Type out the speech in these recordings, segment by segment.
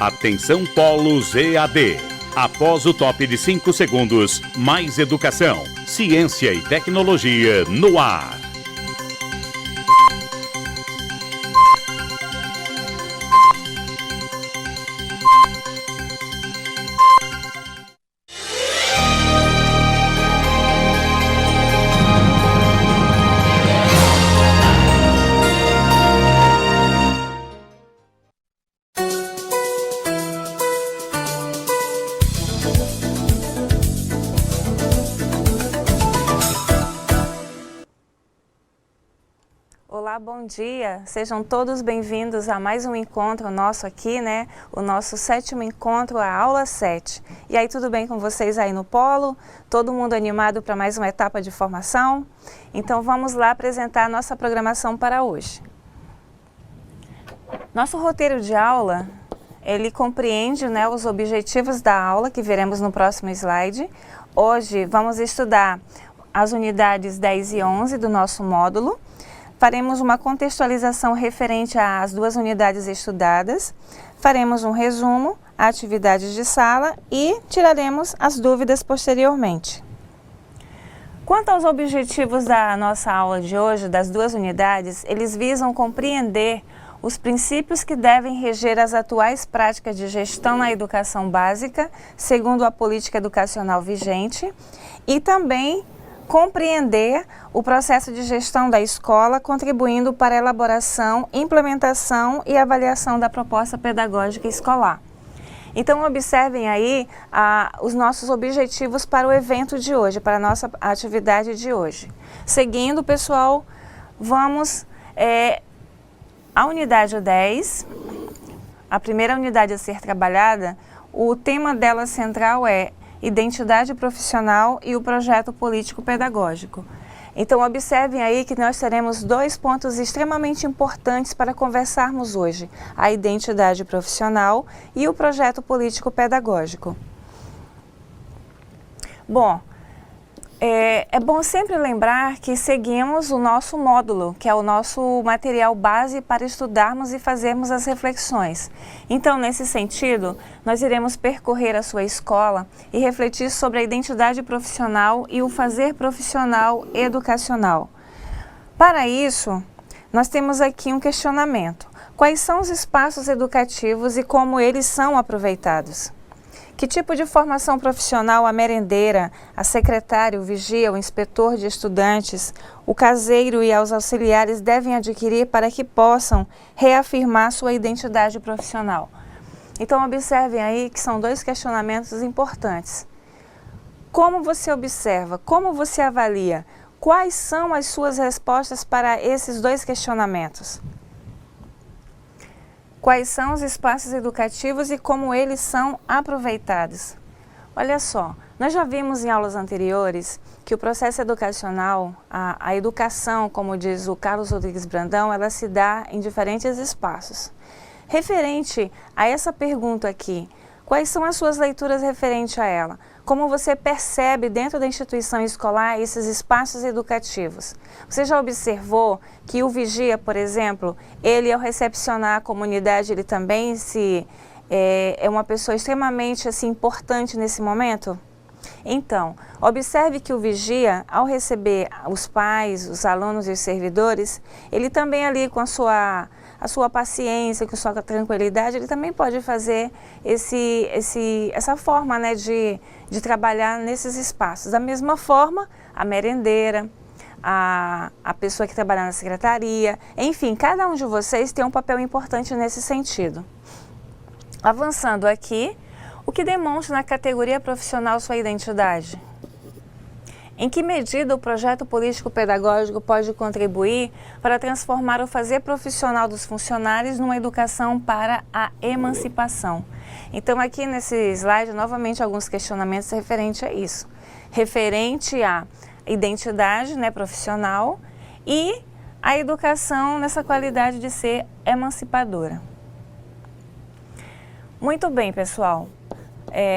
Atenção Polos EAD. Após o top de 5 segundos, mais educação, ciência e tecnologia no ar. Olá, bom dia. Sejam todos bem-vindos a mais um encontro nosso aqui, né? O nosso 7º encontro, a aula 7. E aí, tudo bem com vocês aí no Polo? Todo mundo animado para mais uma etapa de formação? Então, vamos lá apresentar a nossa programação para hoje. Nosso roteiro de aula, ele compreende, né, os objetivos da aula, que veremos no próximo slide. Hoje, vamos estudar as unidades 10 e 11 do nosso módulo. Faremos uma contextualização referente às 2 unidades estudadas, faremos um resumo, atividades de sala e tiraremos as dúvidas posteriormente. Quanto aos objetivos da nossa aula de hoje, das 2 unidades, eles visam compreender os princípios que devem reger as atuais práticas de gestão na educação básica, segundo a política educacional vigente, e também compreender o processo de gestão da escola, contribuindo para a elaboração, implementação e avaliação da proposta pedagógica escolar. Então, observem aí os nossos objetivos para o evento de hoje, para a nossa atividade de hoje. Seguindo, pessoal, vamos à unidade 10, a primeira unidade a ser trabalhada. O tema dela central é identidade profissional e o projeto político-pedagógico. Então, observem aí que nós teremos 2 pontos extremamente importantes para conversarmos hoje: a identidade profissional e o projeto político-pedagógico. Bom, é bom sempre lembrar que seguimos o nosso módulo, que é o nosso material base para estudarmos e fazermos as reflexões. Então, nesse sentido, nós iremos percorrer a sua escola e refletir sobre a identidade profissional e o fazer profissional educacional. Para isso, nós temos aqui um questionamento: quais são os espaços educativos e como eles são aproveitados? Que tipo de formação profissional a merendeira, a secretária, o vigia, o inspetor de estudantes, o caseiro e os auxiliares devem adquirir para que possam reafirmar sua identidade profissional? Então, observem aí que são 2 questionamentos importantes. Como você observa? Como você avalia? Quais são as suas respostas para esses 2 questionamentos? Quais são os espaços educativos e como eles são aproveitados? Olha só, nós já vimos em aulas anteriores que o processo educacional, a educação, como diz o Carlos Rodrigues Brandão, ela se dá em diferentes espaços. Referente a essa pergunta aqui, quais são as suas leituras referente a ela? Como você percebe dentro da instituição escolar esses espaços educativos? Você já observou que o vigia, por exemplo, ele ao recepcionar a comunidade, ele também é uma pessoa extremamente assim, importante nesse momento? Então, observe que o vigia, ao receber os pais, os alunos e os servidores, ele também ali com a sua paciência, com a sua tranquilidade, ele também pode fazer essa forma, né, de trabalhar nesses espaços. Da mesma forma, a merendeira, a pessoa que trabalha na secretaria, enfim, cada um de vocês tem um papel importante nesse sentido. Avançando aqui, o que demonstra na categoria profissional sua identidade? Em que medida o projeto político-pedagógico pode contribuir para transformar o fazer profissional dos funcionários numa educação para a emancipação? Então, aqui nesse slide, novamente, alguns questionamentos referentes a isso. Referente à identidade, né, profissional e a educação nessa qualidade de ser emancipadora. Muito bem, pessoal.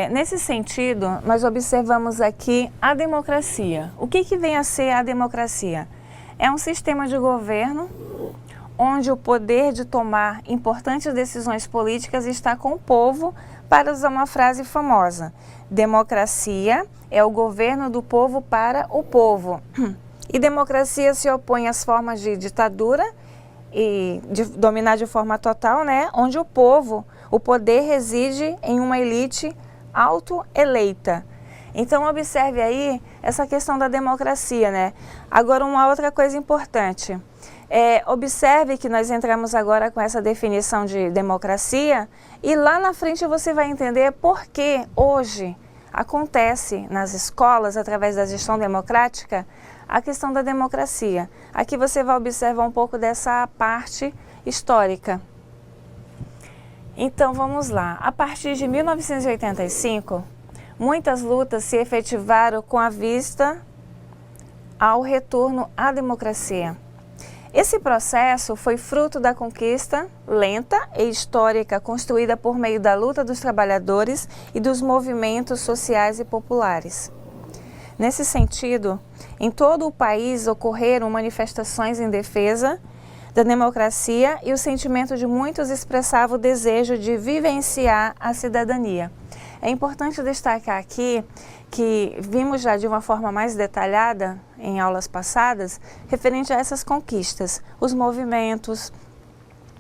Nesse sentido, nós observamos aqui a democracia. O que vem a ser a democracia? É um sistema de governo onde o poder de tomar importantes decisões políticas está com o povo, para usar uma frase famosa: democracia é o governo do povo para o povo. E democracia se opõe às formas de ditadura e de dominar de forma total, né? Onde o povo, o poder reside em uma elite autoeleita. Então observe aí essa questão da democracia, né? Agora, uma outra coisa importante. Observe que nós entramos agora com essa definição de democracia e lá na frente você vai entender por que hoje acontece nas escolas, através da gestão democrática, a questão da democracia. Aqui você vai observar um pouco dessa parte histórica. Então vamos lá. A partir de 1985, muitas lutas se efetivaram com a vista ao retorno à democracia. Esse processo foi fruto da conquista lenta e histórica construída por meio da luta dos trabalhadores e dos movimentos sociais e populares. Nesse sentido, em todo o país ocorreram manifestações em defesa da democracia e o sentimento de muitos expressava o desejo de vivenciar a cidadania. É importante destacar aqui que vimos já de uma forma mais detalhada em aulas passadas, referente a essas conquistas, os movimentos,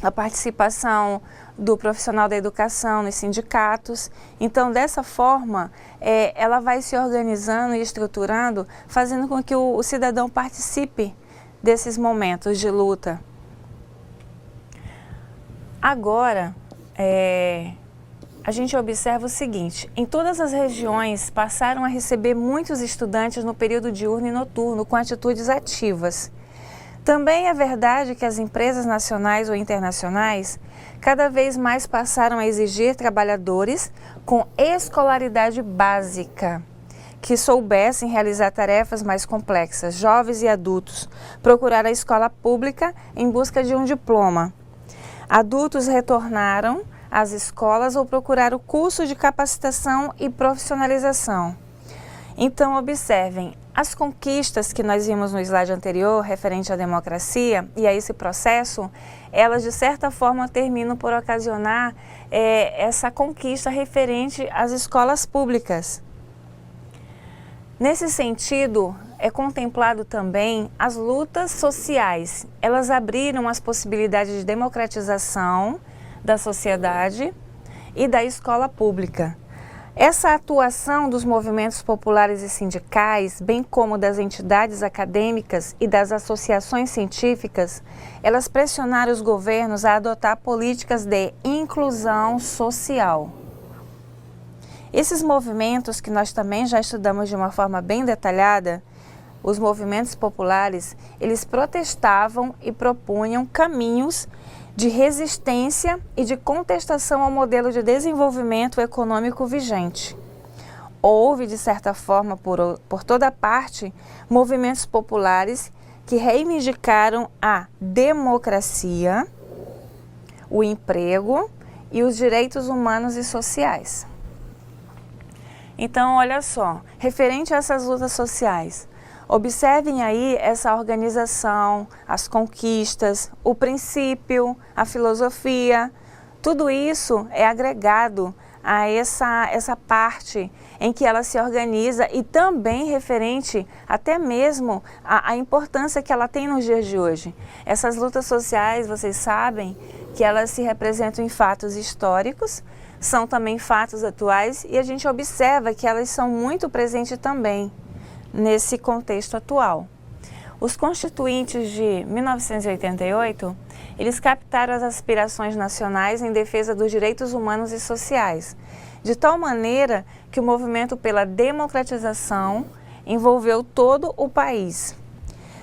a participação do profissional da educação nos sindicatos. Então, dessa forma, ela vai se organizando e estruturando, fazendo com que o cidadão participe desses momentos de luta. Agora, a gente observa o seguinte: em todas as regiões passaram a receber muitos estudantes no período diurno e noturno com atitudes ativas. Também é verdade que as empresas nacionais ou internacionais cada vez mais passaram a exigir trabalhadores com escolaridade básica, que soubessem realizar tarefas mais complexas, jovens e adultos, procurar a escola pública em busca de um diploma. Adultos retornaram às escolas ou procuraram cursos de capacitação e profissionalização. Então, observem, as conquistas que nós vimos no slide anterior, referente à democracia e a esse processo, elas de certa forma terminam por ocasionar essa conquista referente às escolas públicas. Nesse sentido, é contemplado também as lutas sociais. Elas abriram as possibilidades de democratização da sociedade e da escola pública. Essa atuação dos movimentos populares e sindicais, bem como das entidades acadêmicas e das associações científicas, elas pressionaram os governos a adotar políticas de inclusão social. Esses movimentos, que nós também já estudamos de uma forma bem detalhada, os movimentos populares, eles protestavam e propunham caminhos de resistência e de contestação ao modelo de desenvolvimento econômico vigente. Houve, de certa forma, por toda parte, movimentos populares que reivindicaram a democracia, o emprego e os direitos humanos e sociais. Então, olha só, referente a essas lutas sociais, observem aí essa organização, as conquistas, o princípio, a filosofia, tudo isso é agregado a essa parte em que ela se organiza e também referente até mesmo à importância que ela tem nos dias de hoje. Essas lutas sociais, vocês sabem que elas se representam em fatos históricos, são também fatos atuais e a gente observa que elas são muito presentes também nesse contexto atual. Os constituintes de 1988, eles captaram as aspirações nacionais em defesa dos direitos humanos e sociais, de tal maneira que o movimento pela democratização envolveu todo o país.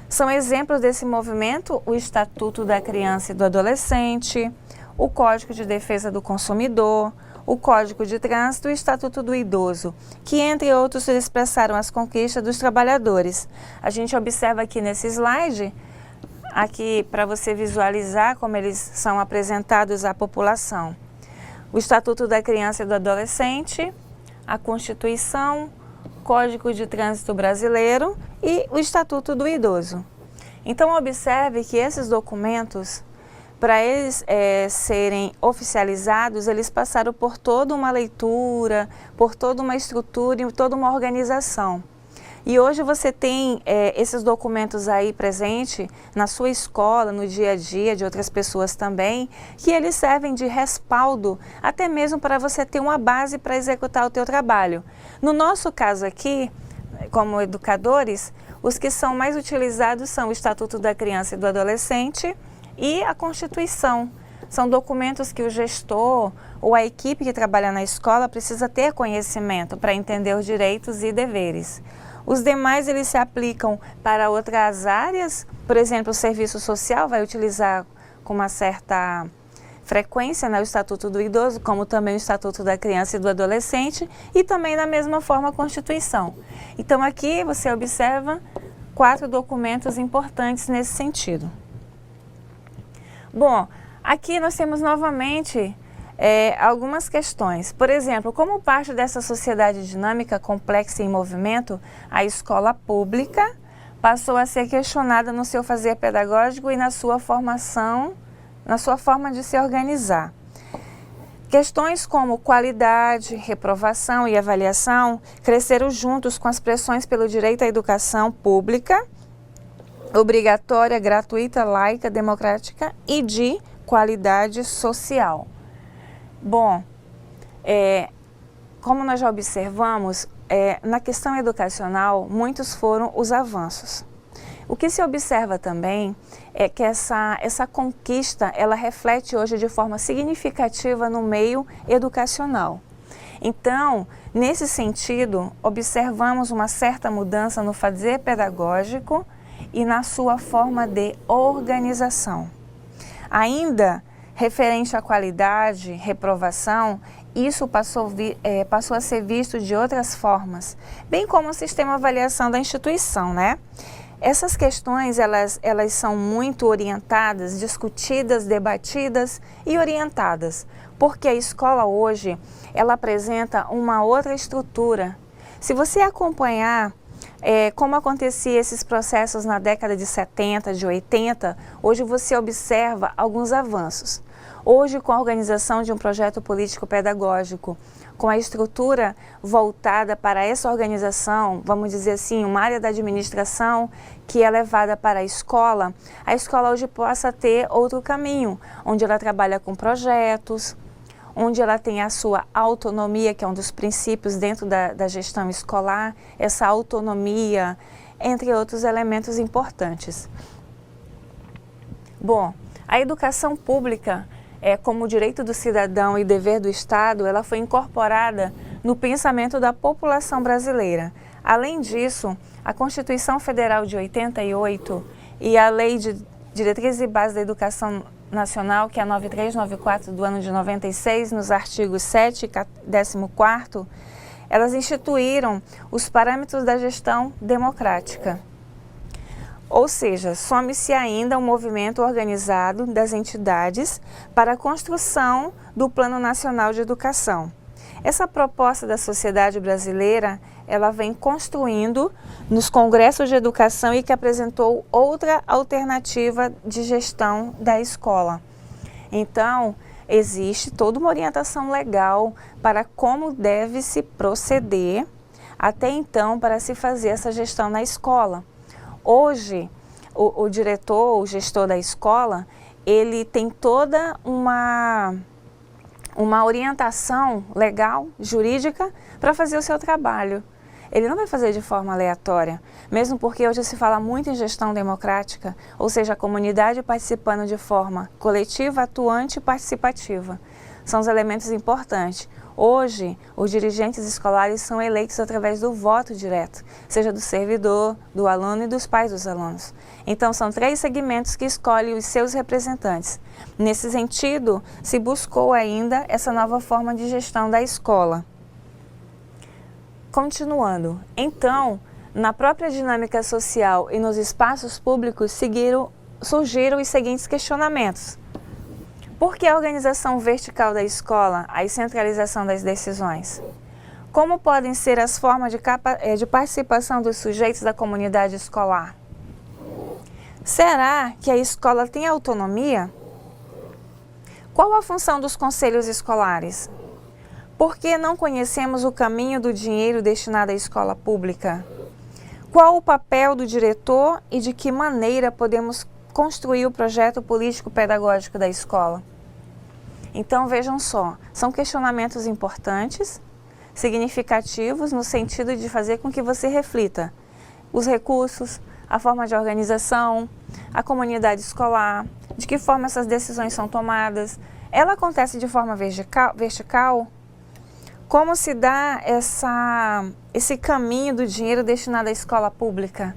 São exemplos desse movimento o Estatuto da Criança e do Adolescente, o Código de Defesa do Consumidor, o Código de Trânsito e o Estatuto do Idoso, que, entre outros, expressaram as conquistas dos trabalhadores. A gente observa aqui nesse slide, aqui para você visualizar como eles são apresentados à população. O Estatuto da Criança e do Adolescente, a Constituição, Código de Trânsito Brasileiro e o Estatuto do Idoso. Então, observe que esses documentos para eles serem oficializados, eles passaram por toda uma leitura, por toda uma estrutura e toda uma organização. E hoje você tem esses documentos aí presentes na sua escola, no dia a dia de outras pessoas também, que eles servem de respaldo, até mesmo para você ter uma base para executar o teu trabalho. No nosso caso aqui, como educadores, os que são mais utilizados são o Estatuto da Criança e do Adolescente e a Constituição. São documentos que o gestor ou a equipe que trabalha na escola precisa ter conhecimento para entender os direitos e deveres. Os demais, eles se aplicam para outras áreas, por exemplo, o serviço social vai utilizar com uma certa frequência, né, o Estatuto do Idoso, como também o Estatuto da Criança e do Adolescente, e também da mesma forma a Constituição. Então aqui você observa 4 documentos importantes nesse sentido. Bom, aqui nós temos novamente algumas questões. Por exemplo, como parte dessa sociedade dinâmica, complexa e em movimento, a escola pública passou a ser questionada no seu fazer pedagógico e na sua formação, na sua forma de se organizar. Questões como qualidade, reprovação e avaliação cresceram juntos com as pressões pelo direito à educação pública, obrigatória, gratuita, laica, democrática e de qualidade social. Bom, como nós já observamos, na questão educacional, muitos foram os avanços. O que se observa também é que essa conquista, ela reflete hoje de forma significativa no meio educacional. Então, nesse sentido, observamos uma certa mudança no fazer pedagógico e na sua forma de organização. Ainda referente à qualidade, reprovação, isso passou a ser visto de outras formas, bem como o sistema de avaliação da instituição, né? Essas questões, elas são muito orientadas, discutidas, debatidas e orientadas, porque a escola hoje, ela apresenta uma outra estrutura. Se você acompanhar como acontecia esses processos na década de 70, de 80, hoje você observa alguns avanços. Hoje, com a organização de um projeto político-pedagógico, com a estrutura voltada para essa organização, vamos dizer assim, uma área da administração que é levada para a escola hoje possa ter outro caminho, onde ela trabalha com projetos, onde ela tem a sua autonomia, que é um dos princípios dentro da gestão escolar, essa autonomia, entre outros elementos importantes. Bom, a educação pública, como direito do cidadão e dever do Estado, ela foi incorporada no pensamento da população brasileira. Além disso, a Constituição Federal de 88 e a Lei de Diretrizes e Bases da Educação Nacional, que é a 9394 do ano de 96, nos artigos 7 e 14º, elas instituíram os parâmetros da gestão democrática. Ou seja, some-se ainda um movimento organizado das entidades para a construção do Plano Nacional de Educação. Essa proposta da sociedade brasileira, ela vem construindo nos congressos de educação e que apresentou outra alternativa de gestão da escola. Então, existe toda uma orientação legal para como deve se proceder até então para se fazer essa gestão na escola. Hoje, o diretor, o gestor da escola, ele tem toda uma orientação legal, jurídica, para fazer o seu trabalho. Ele não vai fazer de forma aleatória, mesmo porque hoje se fala muito em gestão democrática, ou seja, a comunidade participando de forma coletiva, atuante e participativa. São os elementos importantes. Hoje, os dirigentes escolares são eleitos através do voto direto, seja do servidor, do aluno e dos pais dos alunos. Então, são 3 segmentos que escolhem os seus representantes. Nesse sentido, se buscou ainda essa nova forma de gestão da escola. Continuando, então, na própria dinâmica social e nos espaços públicos surgiram os seguintes questionamentos. Por que a organização vertical da escola, a centralização das decisões? Como podem ser as formas de participação dos sujeitos da comunidade escolar? Será que a escola tem autonomia? Qual a função dos conselhos escolares? Por que não conhecemos o caminho do dinheiro destinado à escola pública? Qual o papel do diretor e de que maneira podemos construir o projeto político-pedagógico da escola? Então, vejam só, são questionamentos importantes, significativos, no sentido de fazer com que você reflita os recursos, a forma de organização, a comunidade escolar, de que forma essas decisões são tomadas. Ela acontece de forma vertical? Como se dá esse caminho do dinheiro destinado à escola pública?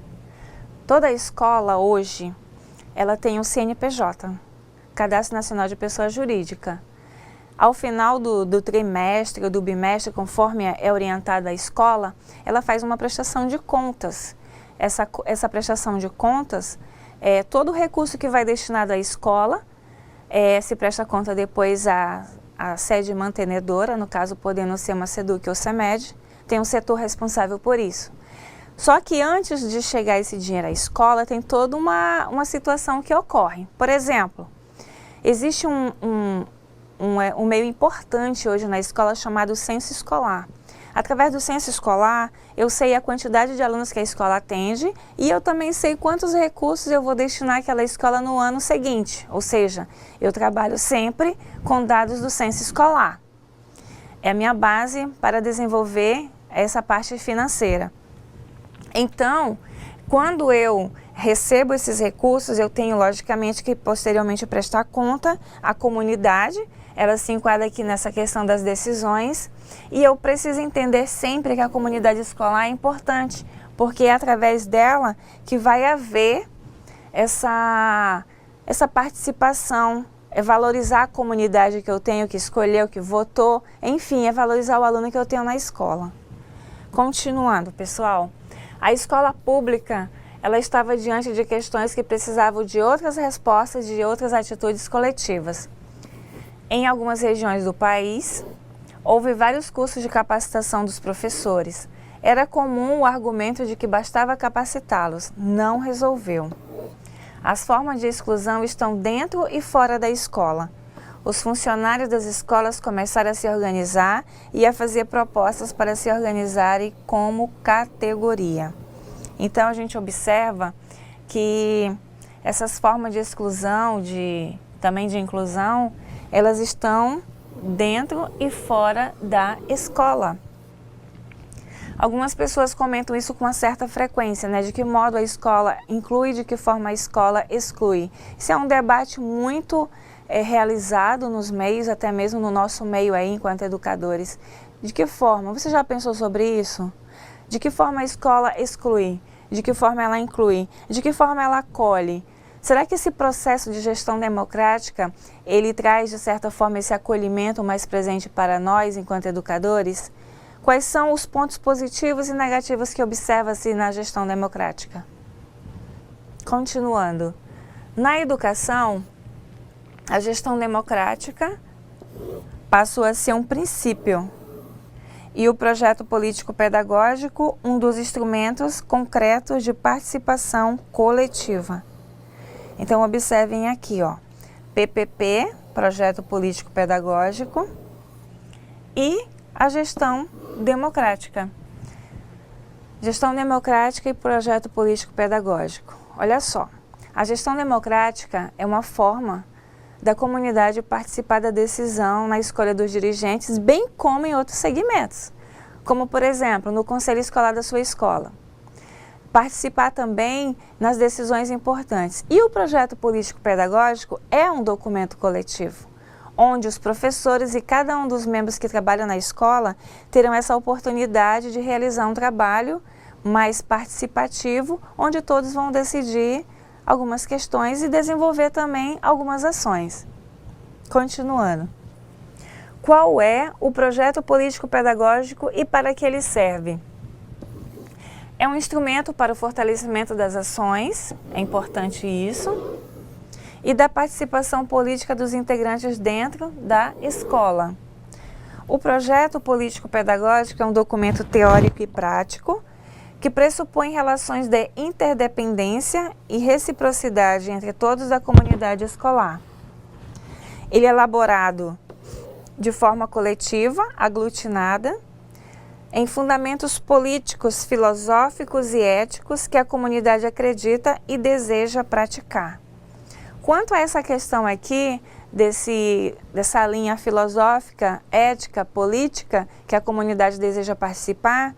Toda escola hoje, ela tem um CNPJ, Cadastro Nacional de Pessoa Jurídica. Ao final do trimestre ou do bimestre, conforme é orientada a escola, ela faz uma prestação de contas. Essa prestação de contas, todo o recurso que vai destinado à escola, se presta conta depois à sede mantenedora, no caso podendo ser uma SEDUC ou SEMED, tem um setor responsável por isso. Só que antes de chegar esse dinheiro à escola, tem toda uma situação que ocorre. Por exemplo, existe um meio importante hoje na escola chamado censo escolar. Através do censo escolar, eu sei a quantidade de alunos que a escola atende e eu também sei quantos recursos eu vou destinar àquela escola no ano seguinte. Ou seja, eu trabalho sempre com dados do censo escolar. É a minha base para desenvolver essa parte financeira. Então, quando eu recebo esses recursos, eu tenho logicamente que posteriormente prestar conta à comunidade. Ela se enquadra aqui nessa questão das decisões e eu preciso entender sempre que a comunidade escolar é importante, porque é através dela que vai haver essa participação, é valorizar a comunidade que eu tenho, que escolheu, que votou, enfim, é valorizar o aluno que eu tenho na escola. Continuando, pessoal, a escola pública, ela estava diante de questões que precisavam de outras respostas, de outras atitudes coletivas. Em algumas regiões do país, houve vários cursos de capacitação dos professores. Era comum o argumento de que bastava capacitá-los. Não resolveu. As formas de exclusão estão dentro e fora da escola. Os funcionários das escolas começaram a se organizar e a fazer propostas para se organizarem como categoria. Então, a gente observa que essas formas de exclusão, também de inclusão, elas estão dentro e fora da escola. Algumas pessoas comentam isso com uma certa frequência, né? De que modo a escola inclui, de que forma a escola exclui. Isso é um debate muito realizado nos meios, até mesmo no nosso meio aí, enquanto educadores. De que forma? Você já pensou sobre isso? De que forma a escola exclui? De que forma ela inclui? De que forma ela acolhe? Será que esse processo de gestão democrática, ele traz, de certa forma, esse acolhimento mais presente para nós, enquanto educadores? Quais são os pontos positivos e negativos que observa-se na gestão democrática? Continuando. Na educação, a gestão democrática passou a ser um princípio e o projeto político-pedagógico um dos instrumentos concretos de participação coletiva. Então, observem aqui, ó, PPP, Projeto Político Pedagógico, e a gestão democrática. Gestão democrática e Projeto Político Pedagógico. Olha só, a gestão democrática é uma forma da comunidade participar da decisão na escolha dos dirigentes, bem como em outros segmentos, como, por exemplo, no conselho escolar da sua escola. Participar também nas decisões importantes. E o projeto político-pedagógico é um documento coletivo, onde os professores e cada um dos membros que trabalham na escola terão essa oportunidade de realizar um trabalho mais participativo, onde todos vão decidir algumas questões e desenvolver também algumas ações. Continuando. Qual é o projeto político-pedagógico e para que ele serve? É um instrumento para o fortalecimento das ações, é importante isso, e da participação política dos integrantes dentro da escola. O projeto político-pedagógico é um documento teórico e prático que pressupõe relações de interdependência e reciprocidade entre todos da comunidade escolar. Ele é elaborado de forma coletiva, aglutinada, em fundamentos políticos, filosóficos e éticos que a comunidade acredita e deseja praticar. Quanto a essa questão aqui, dessa linha filosófica, ética, política, que a comunidade deseja participar,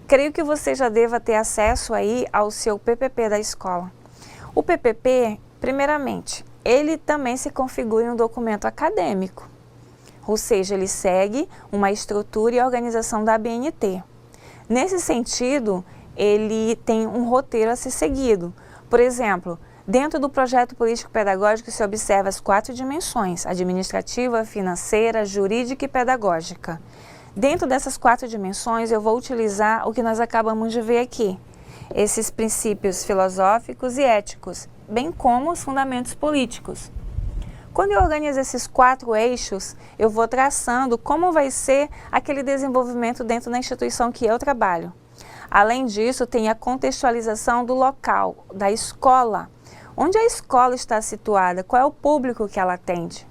creio que você já deva ter acesso aí ao seu PPP da escola. O PPP, primeiramente, ele também se configura em um documento acadêmico, ou seja, ele segue uma estrutura e organização da ABNT. Nesse sentido, ele tem um roteiro a ser seguido. Por exemplo, dentro do projeto político-pedagógico se observa as 4 dimensões: administrativa, financeira, jurídica e pedagógica. Dentro dessas 4 dimensões, eu vou utilizar o que nós acabamos de ver aqui, esses princípios filosóficos e éticos, bem como os fundamentos políticos. Quando eu organizo esses 4 eixos, eu vou traçando como vai ser aquele desenvolvimento dentro da instituição que eu trabalho. Além disso, tem a contextualização do local, da escola. Onde a escola está situada? Qual é o público que ela atende?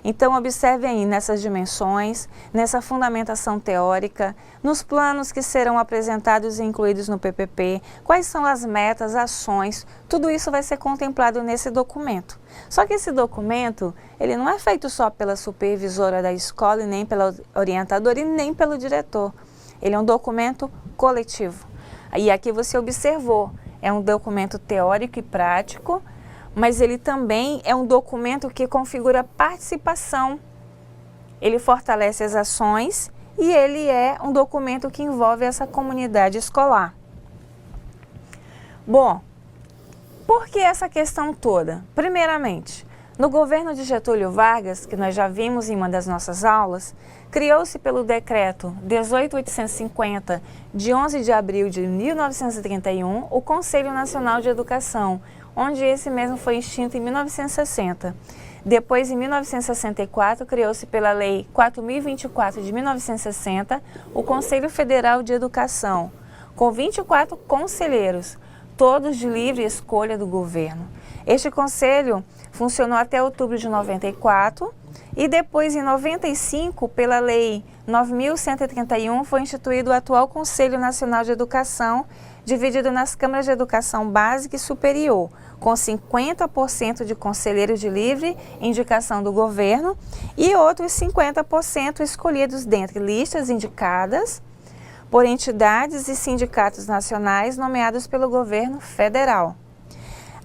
Então, observe aí nessas dimensões, nessa fundamentação teórica, nos planos que serão apresentados e incluídos no PPP, quais são as metas, ações, tudo isso vai ser contemplado nesse documento. Só que esse documento, ele não é feito só pela supervisora da escola, e nem pela orientadora, e nem pelo diretor. Ele é um documento coletivo. E aqui você observou, é um documento teórico e prático, mas ele também é um documento que configura participação. Ele fortalece as ações e ele é um documento que envolve essa comunidade escolar. Bom, por que essa questão toda? Primeiramente, no governo de Getúlio Vargas, que nós já vimos em uma das nossas aulas, criou-se pelo decreto 18.850, de 11 de abril de 1931, o Conselho Nacional de Educação, onde esse mesmo foi extinto em 1960. Depois, em 1964, criou-se pela Lei 4.024 de 1960, o Conselho Federal de Educação, com 24 conselheiros, todos de livre escolha do governo. Este conselho funcionou até outubro de 94 e depois, em 95, pela Lei 9.131, foi instituído o atual Conselho Nacional de Educação, dividido nas câmaras de educação básica e superior, com 50% de conselheiros de livre indicação do governo e outros 50% escolhidos dentre listas indicadas por entidades e sindicatos nacionais nomeados pelo governo federal.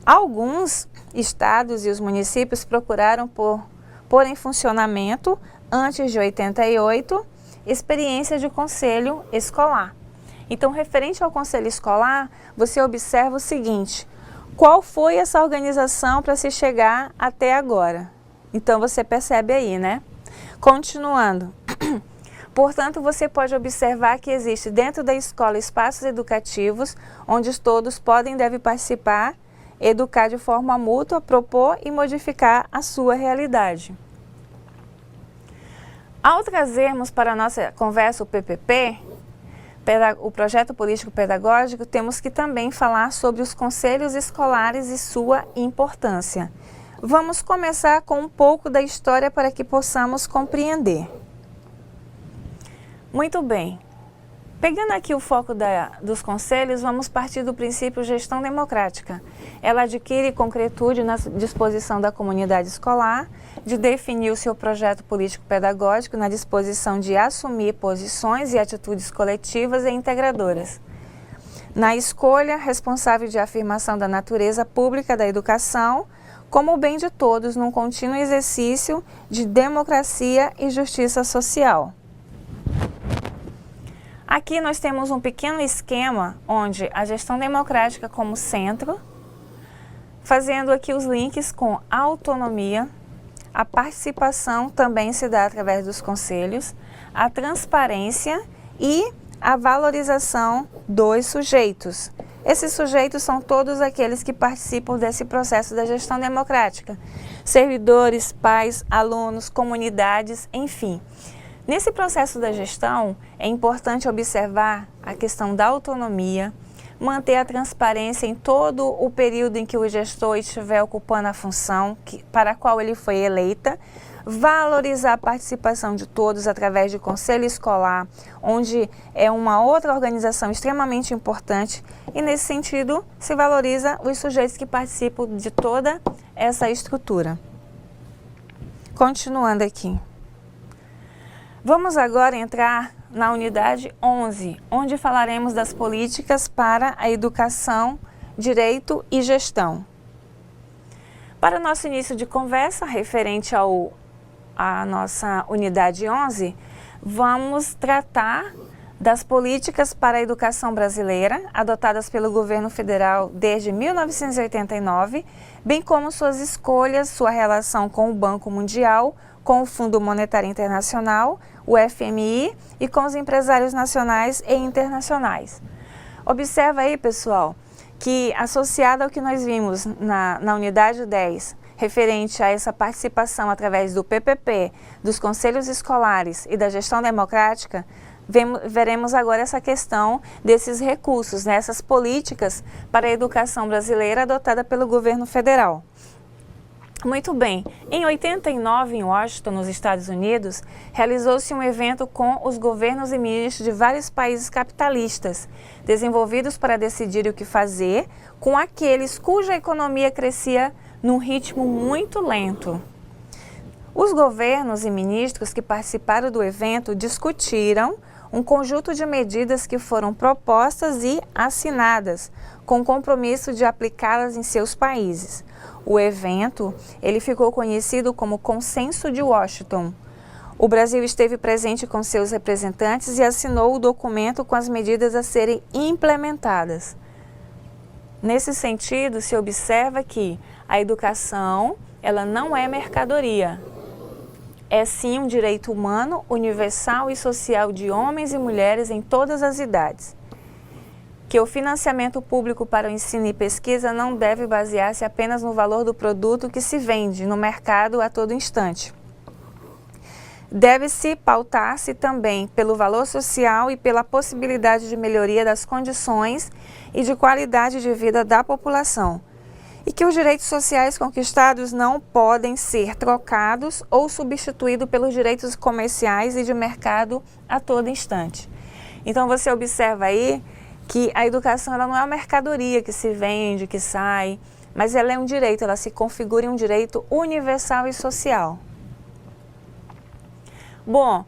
Alguns estados e os municípios procuraram pôr em funcionamento, antes de 88, experiências de conselho escolar. Então, referente ao conselho escolar, você observa o seguinte: qual foi essa organização para se chegar até agora? Então, você percebe aí, né? Continuando. Portanto, você pode observar que existe dentro da escola espaços educativos onde todos podem e devem participar, educar de forma mútua, propor e modificar a sua realidade. Ao trazermos para a nossa conversa o PPP, o projeto político pedagógico, temos que também falar sobre os conselhos escolares e sua importância. Vamos começar com um pouco da história para que possamos compreender. Muito bem. Pegando aqui o foco dos conselhos, vamos partir do princípio gestão democrática. Ela adquire concretude na disposição da comunidade escolar, de definir o seu projeto político-pedagógico na disposição de assumir posições e atitudes coletivas e integradoras. Na escolha, responsável de afirmação da natureza pública da educação, como o bem de todos num contínuo exercício de democracia e justiça social. Aqui nós temos um pequeno esquema onde a gestão democrática como centro, fazendo aqui os links com a autonomia, a participação também se dá através dos conselhos, a transparência e a valorização dos sujeitos. Esses sujeitos são todos aqueles que participam desse processo da gestão democrática, servidores, pais, alunos, comunidades, enfim. Nesse processo da gestão, é importante observar a questão da autonomia, manter a transparência em todo o período em que o gestor estiver ocupando a função para a qual ele foi eleita, valorizar a participação de todos através de conselho escolar, onde é uma outra organização extremamente importante, e nesse sentido se valoriza os sujeitos que participam de toda essa estrutura. Continuando aqui. Vamos agora entrar na unidade 11, onde falaremos das políticas para a educação, direito e gestão. Para o nosso início de conversa, referente à nossa unidade 11, vamos tratar das políticas para a educação brasileira, adotadas pelo governo federal desde 1989, bem como suas escolhas, sua relação com o Banco Mundial, com o Fundo Monetário Internacional, o FMI e com os empresários nacionais e internacionais. Observa aí, pessoal, que associado ao que nós vimos na unidade 10, referente a essa participação através do PPP, dos conselhos escolares e da gestão democrática, veremos agora essa questão desses recursos, né, essas políticas para a educação brasileira adotada pelo governo federal. Muito bem, em 89, em Washington, nos Estados Unidos, realizou-se um evento com os governos e ministros de vários países capitalistas, desenvolvidos para decidir o que fazer com aqueles cuja economia crescia num ritmo muito lento. Os governos e ministros que participaram do evento discutiram um conjunto de medidas que foram propostas e assinadas, com o compromisso de aplicá-las em seus países. O evento, ele ficou conhecido como Consenso de Washington. O Brasil esteve presente com seus representantes e assinou o documento com as medidas a serem implementadas. Nesse sentido, se observa que a educação, ela não é mercadoria. É sim um direito humano, universal e social de homens e mulheres em todas as idades. Que o financiamento público para o ensino e pesquisa não deve basear-se apenas no valor do produto que se vende no mercado a todo instante. Deve-se pautar-se também pelo valor social e pela possibilidade de melhoria das condições e de qualidade de vida da população. E que os direitos sociais conquistados não podem ser trocados ou substituídos pelos direitos comerciais e de mercado a todo instante. Então você observa aí que a educação ela não é uma mercadoria que se vende, que sai, mas ela é um direito, ela se configura em um direito universal e social. Bom,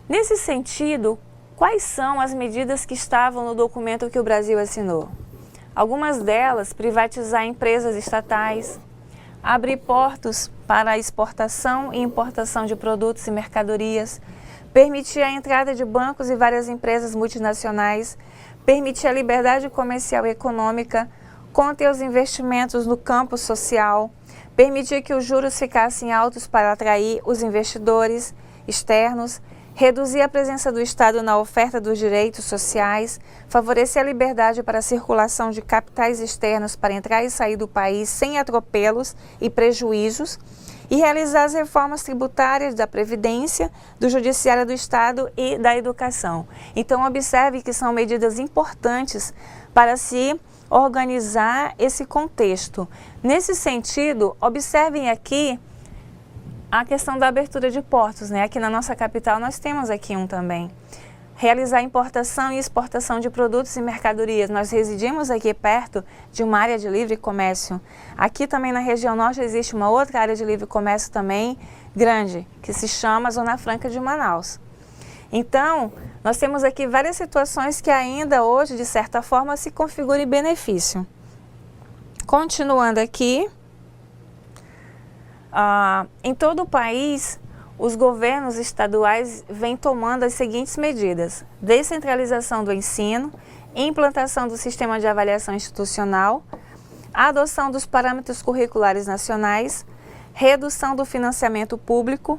nesse sentido, quais são as medidas que estavam no documento que o Brasil assinou? Algumas delas, privatizar empresas estatais, abrir portos para a exportação e importação de produtos e mercadorias, permitir a entrada de bancos e várias empresas multinacionais, permitir a liberdade comercial e econômica, conter os investimentos no campo social, permitir que os juros ficassem altos para atrair os investidores externos, reduzir a presença do Estado na oferta dos direitos sociais, favorecer a liberdade para a circulação de capitais externos para entrar e sair do país sem atropelos e prejuízos, e realizar as reformas tributárias da Previdência, do Judiciário do Estado e da Educação. Então, observe que são medidas importantes para se organizar esse contexto. Nesse sentido, observem aqui a questão da abertura de portos, né? Aqui na nossa capital nós temos aqui um também. Realizar importação e exportação de produtos e mercadorias. Nós residimos aqui perto de uma área de livre comércio. Aqui também na região norte existe uma outra área de livre comércio também grande, que se chama Zona Franca de Manaus. Então, nós temos aqui várias situações que ainda hoje, de certa forma, se configuram em benefício. Continuando aqui, em todo o país, os governos estaduais vêm tomando as seguintes medidas: descentralização do ensino, implantação do sistema de avaliação institucional, a adoção dos parâmetros curriculares nacionais, redução do financiamento público,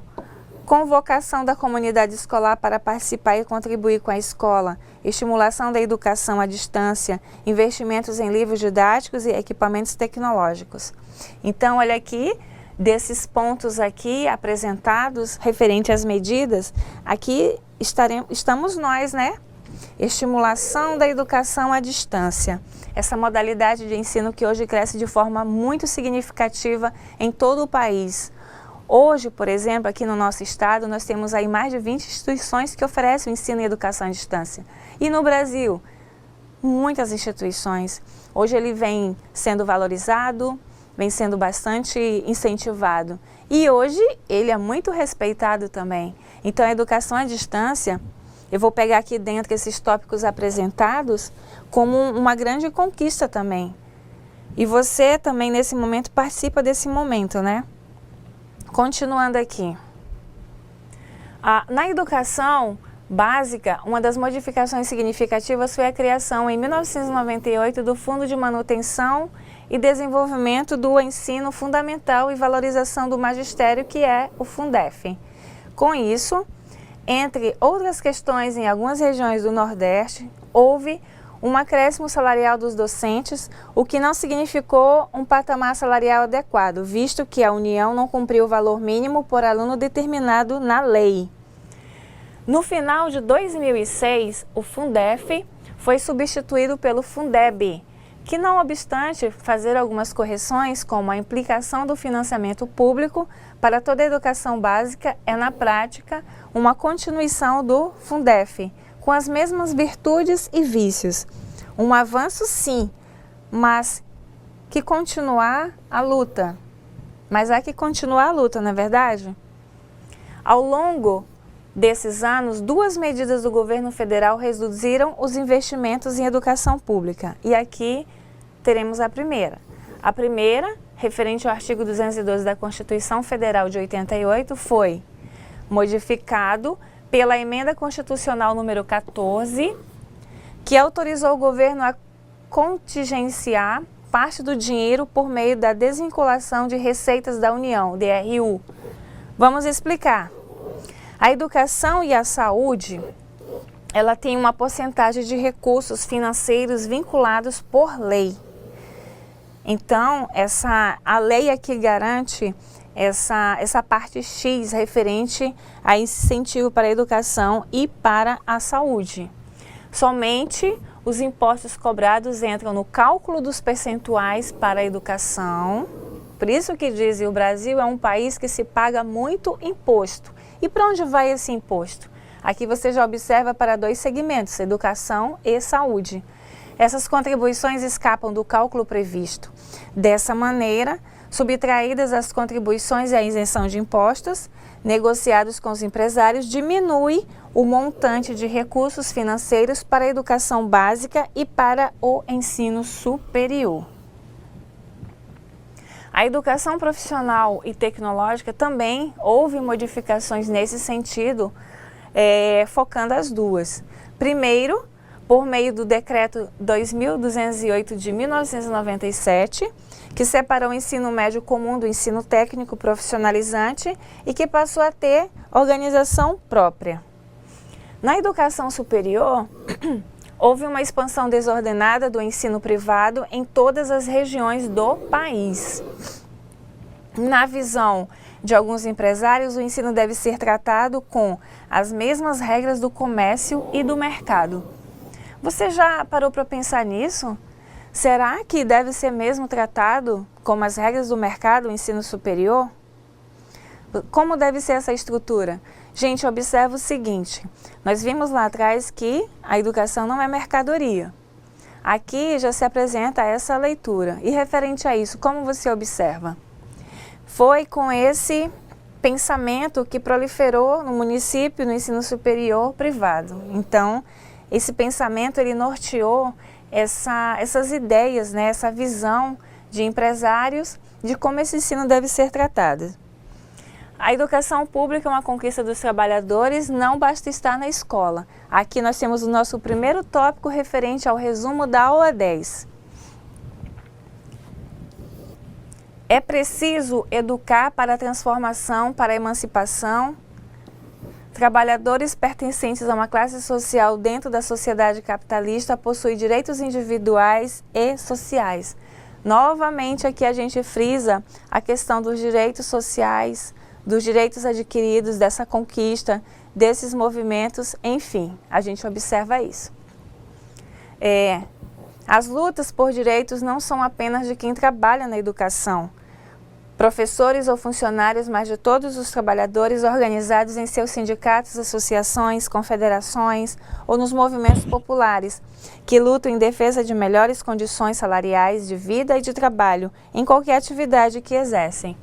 convocação da comunidade escolar para participar e contribuir com a escola, estimulação da educação à distância, investimentos em livros didáticos e equipamentos tecnológicos. Então, olha aqui, desses pontos aqui apresentados, referente às medidas, aqui estamos nós, né? Estimulação da educação à distância. Essa modalidade de ensino que hoje cresce de forma muito significativa em todo o país. Hoje, por exemplo, aqui no nosso estado, nós temos aí mais de 20 instituições que oferecem o ensino e educação à distância. E no Brasil, muitas instituições. Hoje ele vem sendo valorizado, vem sendo bastante incentivado. E hoje ele é muito respeitado também. Então a educação à distância, eu vou pegar aqui dentro esses tópicos apresentados como uma grande conquista também. E você também nesse momento participa desse momento, né? Continuando aqui. Na educação básica, uma das modificações significativas foi a criação em 1998 do Fundo de Manutenção e Desenvolvimento do Ensino Fundamental e Valorização do Magistério, que é o Fundef. Com isso, entre outras questões, em algumas regiões do Nordeste, houve um acréscimo salarial dos docentes, o que não significou um patamar salarial adequado, visto que a União não cumpriu o valor mínimo por aluno determinado na lei. No final de 2006, o Fundef foi substituído pelo Fundeb, que não obstante fazer algumas correções, como a implicação do financiamento público para toda a educação básica, é na prática uma continuação do Fundef, com as mesmas virtudes e vícios. Um avanço sim, mas que continuar a luta. Mas há que continuar a luta, não é verdade? Ao longo desses anos, duas medidas do governo federal reduziram os investimentos em educação pública. E aqui teremos a primeira. A primeira, referente ao artigo 212 da Constituição Federal de 88, foi modificado pela Emenda Constitucional número 14, que autorizou o governo a contingenciar parte do dinheiro por meio da desvinculação de receitas da União, DRU. Vamos explicar. A educação e a saúde, ela tem uma porcentagem de recursos financeiros vinculados por lei. Então, a lei aqui garante essa parte X referente a incentivo para a educação e para a saúde. Somente os impostos cobrados entram no cálculo dos percentuais para a educação. Por isso que dizem, o Brasil é um país que se paga muito imposto. E para onde vai esse imposto? Aqui você já observa para dois segmentos, educação e saúde. Essas contribuições escapam do cálculo previsto. Dessa maneira, subtraídas as contribuições e a isenção de impostos, negociados com os empresários, diminui o montante de recursos financeiros para a educação básica e para o ensino superior. A educação profissional e tecnológica também houve modificações nesse sentido, focando as duas. Primeiro, por meio do Decreto 2208 de 1997, que separou o ensino médio comum do ensino técnico profissionalizante e que passou a ter organização própria. Na educação superior, houve uma expansão desordenada do ensino privado em todas as regiões do país. Na visão de alguns empresários, o ensino deve ser tratado com as mesmas regras do comércio e do mercado. Você já parou para pensar nisso? Será que deve ser mesmo tratado como as regras do mercado, o ensino superior? Como deve ser essa estrutura? Gente, observa o seguinte, nós vimos lá atrás que a educação não é mercadoria. Aqui já se apresenta essa leitura. E referente a isso, como você observa? Foi com esse pensamento que proliferou no município, no ensino superior privado. Então, esse pensamento ele norteou essas ideias, né, essa visão de empresários de como esse ensino deve ser tratado. A educação pública é uma conquista dos trabalhadores, não basta estar na escola. Aqui nós temos o nosso primeiro tópico referente ao resumo da aula 10. É preciso educar para a transformação, para a emancipação. Trabalhadores pertencentes a uma classe social dentro da sociedade capitalista possuem direitos individuais e sociais. Novamente aqui a gente frisa a questão dos direitos sociais, dos direitos adquiridos, dessa conquista, desses movimentos, enfim, a gente observa isso. As lutas por direitos não são apenas de quem trabalha na educação. professores ou funcionários, mas de todos os trabalhadores organizados em seus sindicatos, associações, confederações ou nos movimentos populares, que lutam em defesa de melhores condições salariais de vida e de trabalho em qualquer atividade que exercem.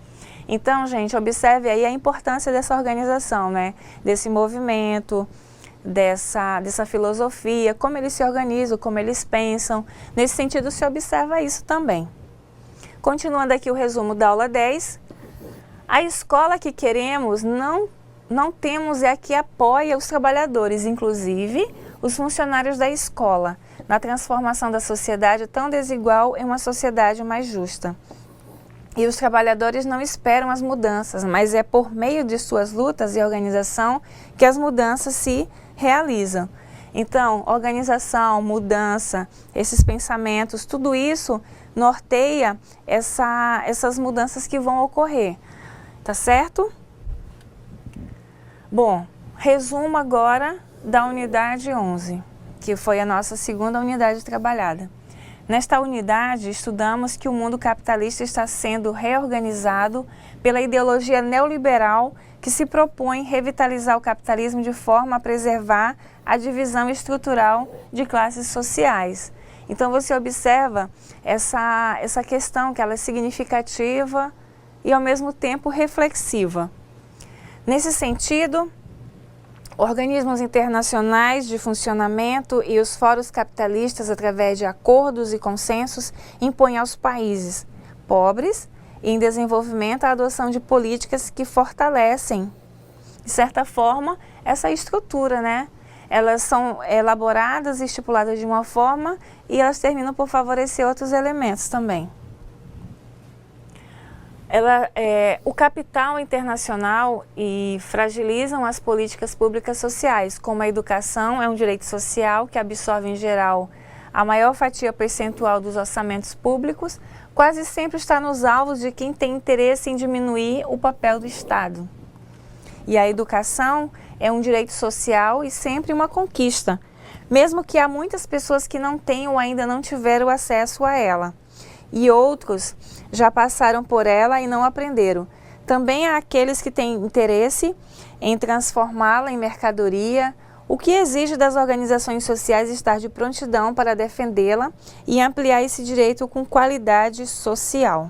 Então, gente, observe aí a importância dessa organização, né? Desse movimento, dessa filosofia, como eles se organizam, como eles pensam. Nesse sentido, se observa isso também. Continuando aqui o resumo da aula 10, a escola que queremos não temos é a que apoia os trabalhadores, inclusive os funcionários da escola, na transformação da sociedade tão desigual em uma sociedade mais justa. E os trabalhadores não esperam as mudanças, mas é por meio de suas lutas e organização que as mudanças se realizam. Então, organização, mudança, esses pensamentos, tudo isso norteia essas mudanças que vão ocorrer, tá certo? Bom, resumo agora da unidade 11, que foi a nossa segunda unidade trabalhada. Nesta unidade, estudamos que o mundo capitalista está sendo reorganizado pela ideologia neoliberal que se propõe revitalizar o capitalismo de forma a preservar a divisão estrutural de classes sociais. Então você observa essa questão que ela é significativa e ao mesmo tempo reflexiva. Nesse sentido, organismos internacionais de funcionamento e os fóruns capitalistas, através de acordos e consensos, impõem aos países pobres e em desenvolvimento a adoção de políticas que fortalecem, de certa forma, essa estrutura, né? Elas são elaboradas e estipuladas de uma forma e elas terminam por favorecer outros elementos também. O capital internacional fragilizam as políticas públicas sociais, como a educação é um direito social que absorve em geral a maior fatia percentual dos orçamentos públicos, quase sempre está nos alvos de quem tem interesse em diminuir o papel do Estado. E a educação é um direito social e sempre uma conquista, mesmo que há muitas pessoas que não têm ou ainda não tiveram acesso a ela. E outros já passaram por ela e não aprenderam. Também há aqueles que têm interesse em transformá-la em mercadoria, o que exige das organizações sociais estar de prontidão para defendê-la e ampliar esse direito com qualidade social.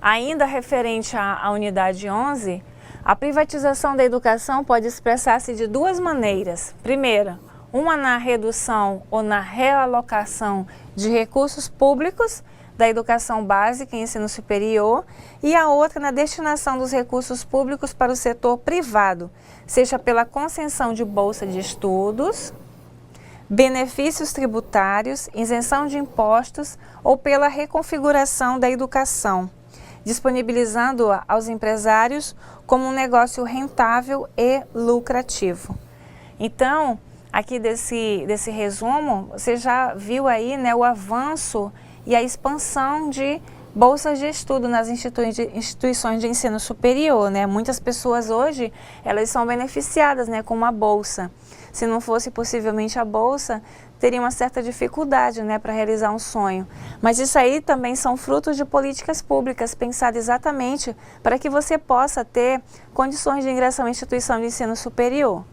Ainda referente à unidade 11, a privatização da educação pode expressar-se de duas maneiras. Primeira, uma na redução ou na realocação de recursos públicos da educação básica e ensino superior, e a outra na destinação dos recursos públicos para o setor privado, seja pela concessão de bolsa de estudos, benefícios tributários, isenção de impostos ou pela reconfiguração da educação, disponibilizando-a aos empresários como um negócio rentável e lucrativo. Então, aqui desse resumo, você já viu aí, né, o avanço e a expansão de bolsas de estudo nas instituições de ensino superior, né? Muitas pessoas hoje, elas são beneficiadas, né, com uma bolsa. Se não fosse possivelmente a bolsa, teria uma certa dificuldade, né, para realizar um sonho. Mas isso aí também são frutos de políticas públicas pensadas exatamente para que você possa ter condições de ingressar em uma instituição de ensino superior.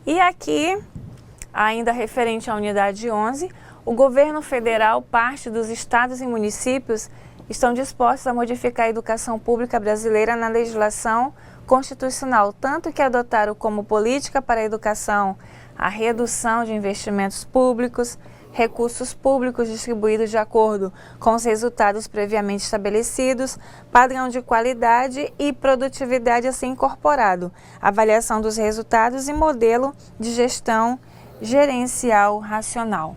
E aqui, ainda referente à unidade 11, o governo federal, parte dos estados e municípios estão dispostos a modificar a educação pública brasileira na legislação constitucional, tanto que adotaram como política para a educação a redução de investimentos públicos, recursos públicos distribuídos de acordo com os resultados previamente estabelecidos, padrão de qualidade e produtividade a ser incorporado, avaliação dos resultados e modelo de gestão gerencial racional.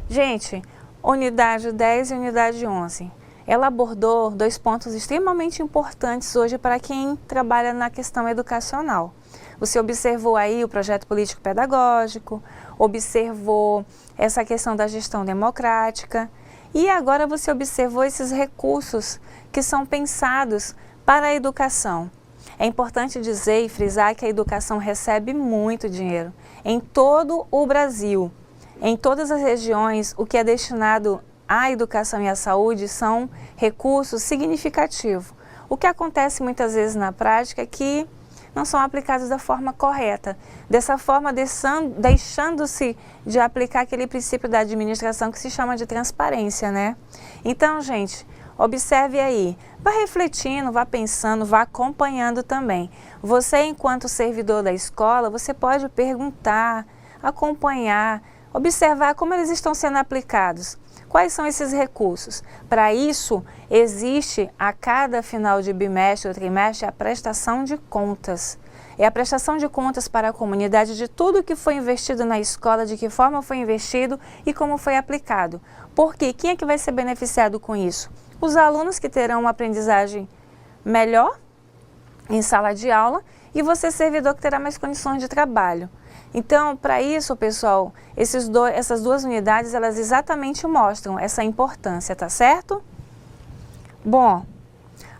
Gente, unidade 10 e unidade 11. Ela abordou dois pontos extremamente importantes hoje para quem trabalha na questão educacional. Você observou aí o projeto político-pedagógico, observou essa questão da gestão democrática e agora você observou esses recursos que são pensados para a educação. É importante dizer e frisar que a educação recebe muito dinheiro em todo o Brasil. Em todas as regiões, o que é destinado a educação e a saúde são recursos significativos. O que acontece muitas vezes na prática é que não são aplicados da forma correta. Dessa forma, deixando-se de aplicar aquele princípio da administração que se chama de transparência, né? Então, gente, observe aí, vá refletindo, vá pensando, vá acompanhando também. Você, enquanto servidor da escola, você pode perguntar, acompanhar, observar como eles estão sendo aplicados. Quais são esses recursos? Para isso, existe a cada final de bimestre ou trimestre a prestação de contas. É a prestação de contas para a comunidade de tudo que foi investido na escola, de que forma foi investido e como foi aplicado. Porque quem é que vai ser beneficiado com isso? Os alunos que terão uma aprendizagem melhor em sala de aula e você, servidor, que terá mais condições de trabalho. Então, para isso, pessoal, essas duas unidades, elas exatamente mostram essa importância, tá certo? Bom,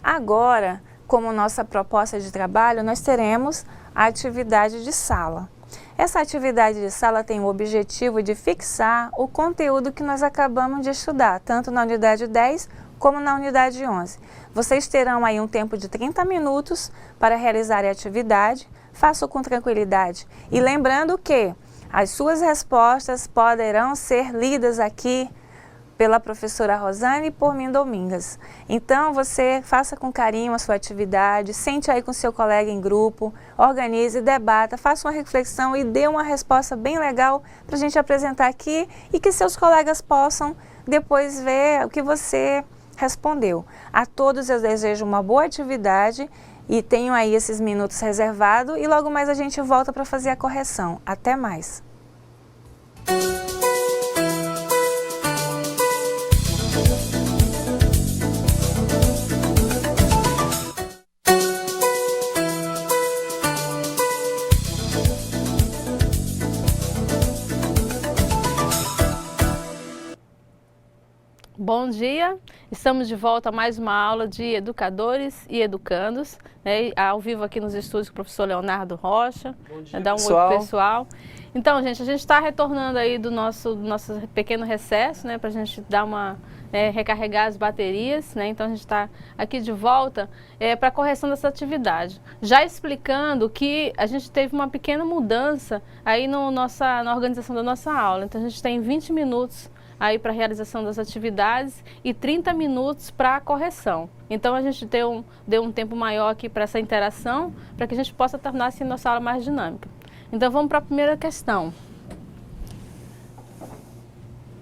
agora, como nossa proposta de trabalho, nós teremos a atividade de sala. Essa atividade de sala tem o objetivo de fixar o conteúdo que nós acabamos de estudar, tanto na unidade 10 como na unidade 11. Vocês terão aí um tempo de 30 minutos para realizar a atividade. Façam com tranquilidade. E lembrando que as suas respostas poderão ser lidas aqui pela professora Rosane e por mim, Domingas. Então, você faça com carinho a sua atividade, sente aí com seu colega em grupo, organize, debata, faça uma reflexão e dê uma resposta bem legal para a gente apresentar aqui e que seus colegas possam depois ver o que você respondeu. A todos eu desejo uma boa atividade e tenho aí esses minutos reservados e logo mais a gente volta para fazer a correção. Até mais! Bom dia, estamos de volta a mais uma aula de educadores e educandos, né, ao vivo aqui nos estúdios com o professor Leonardo Rocha. Bom dia, dá um oi pro pessoal. Então, gente, a gente está retornando aí do nosso pequeno recesso, né, para a gente dar recarregar as baterias, né, então a gente está aqui de volta para a correção dessa atividade. Já explicando que a gente teve uma pequena mudança aí na organização da nossa aula, então a gente tem 20 minutos aí para a realização das atividades e 30 minutos para a correção. Então a gente deu um tempo maior aqui para essa interação, para que a gente possa tornar assim nossa aula mais dinâmica. Então vamos para a primeira questão.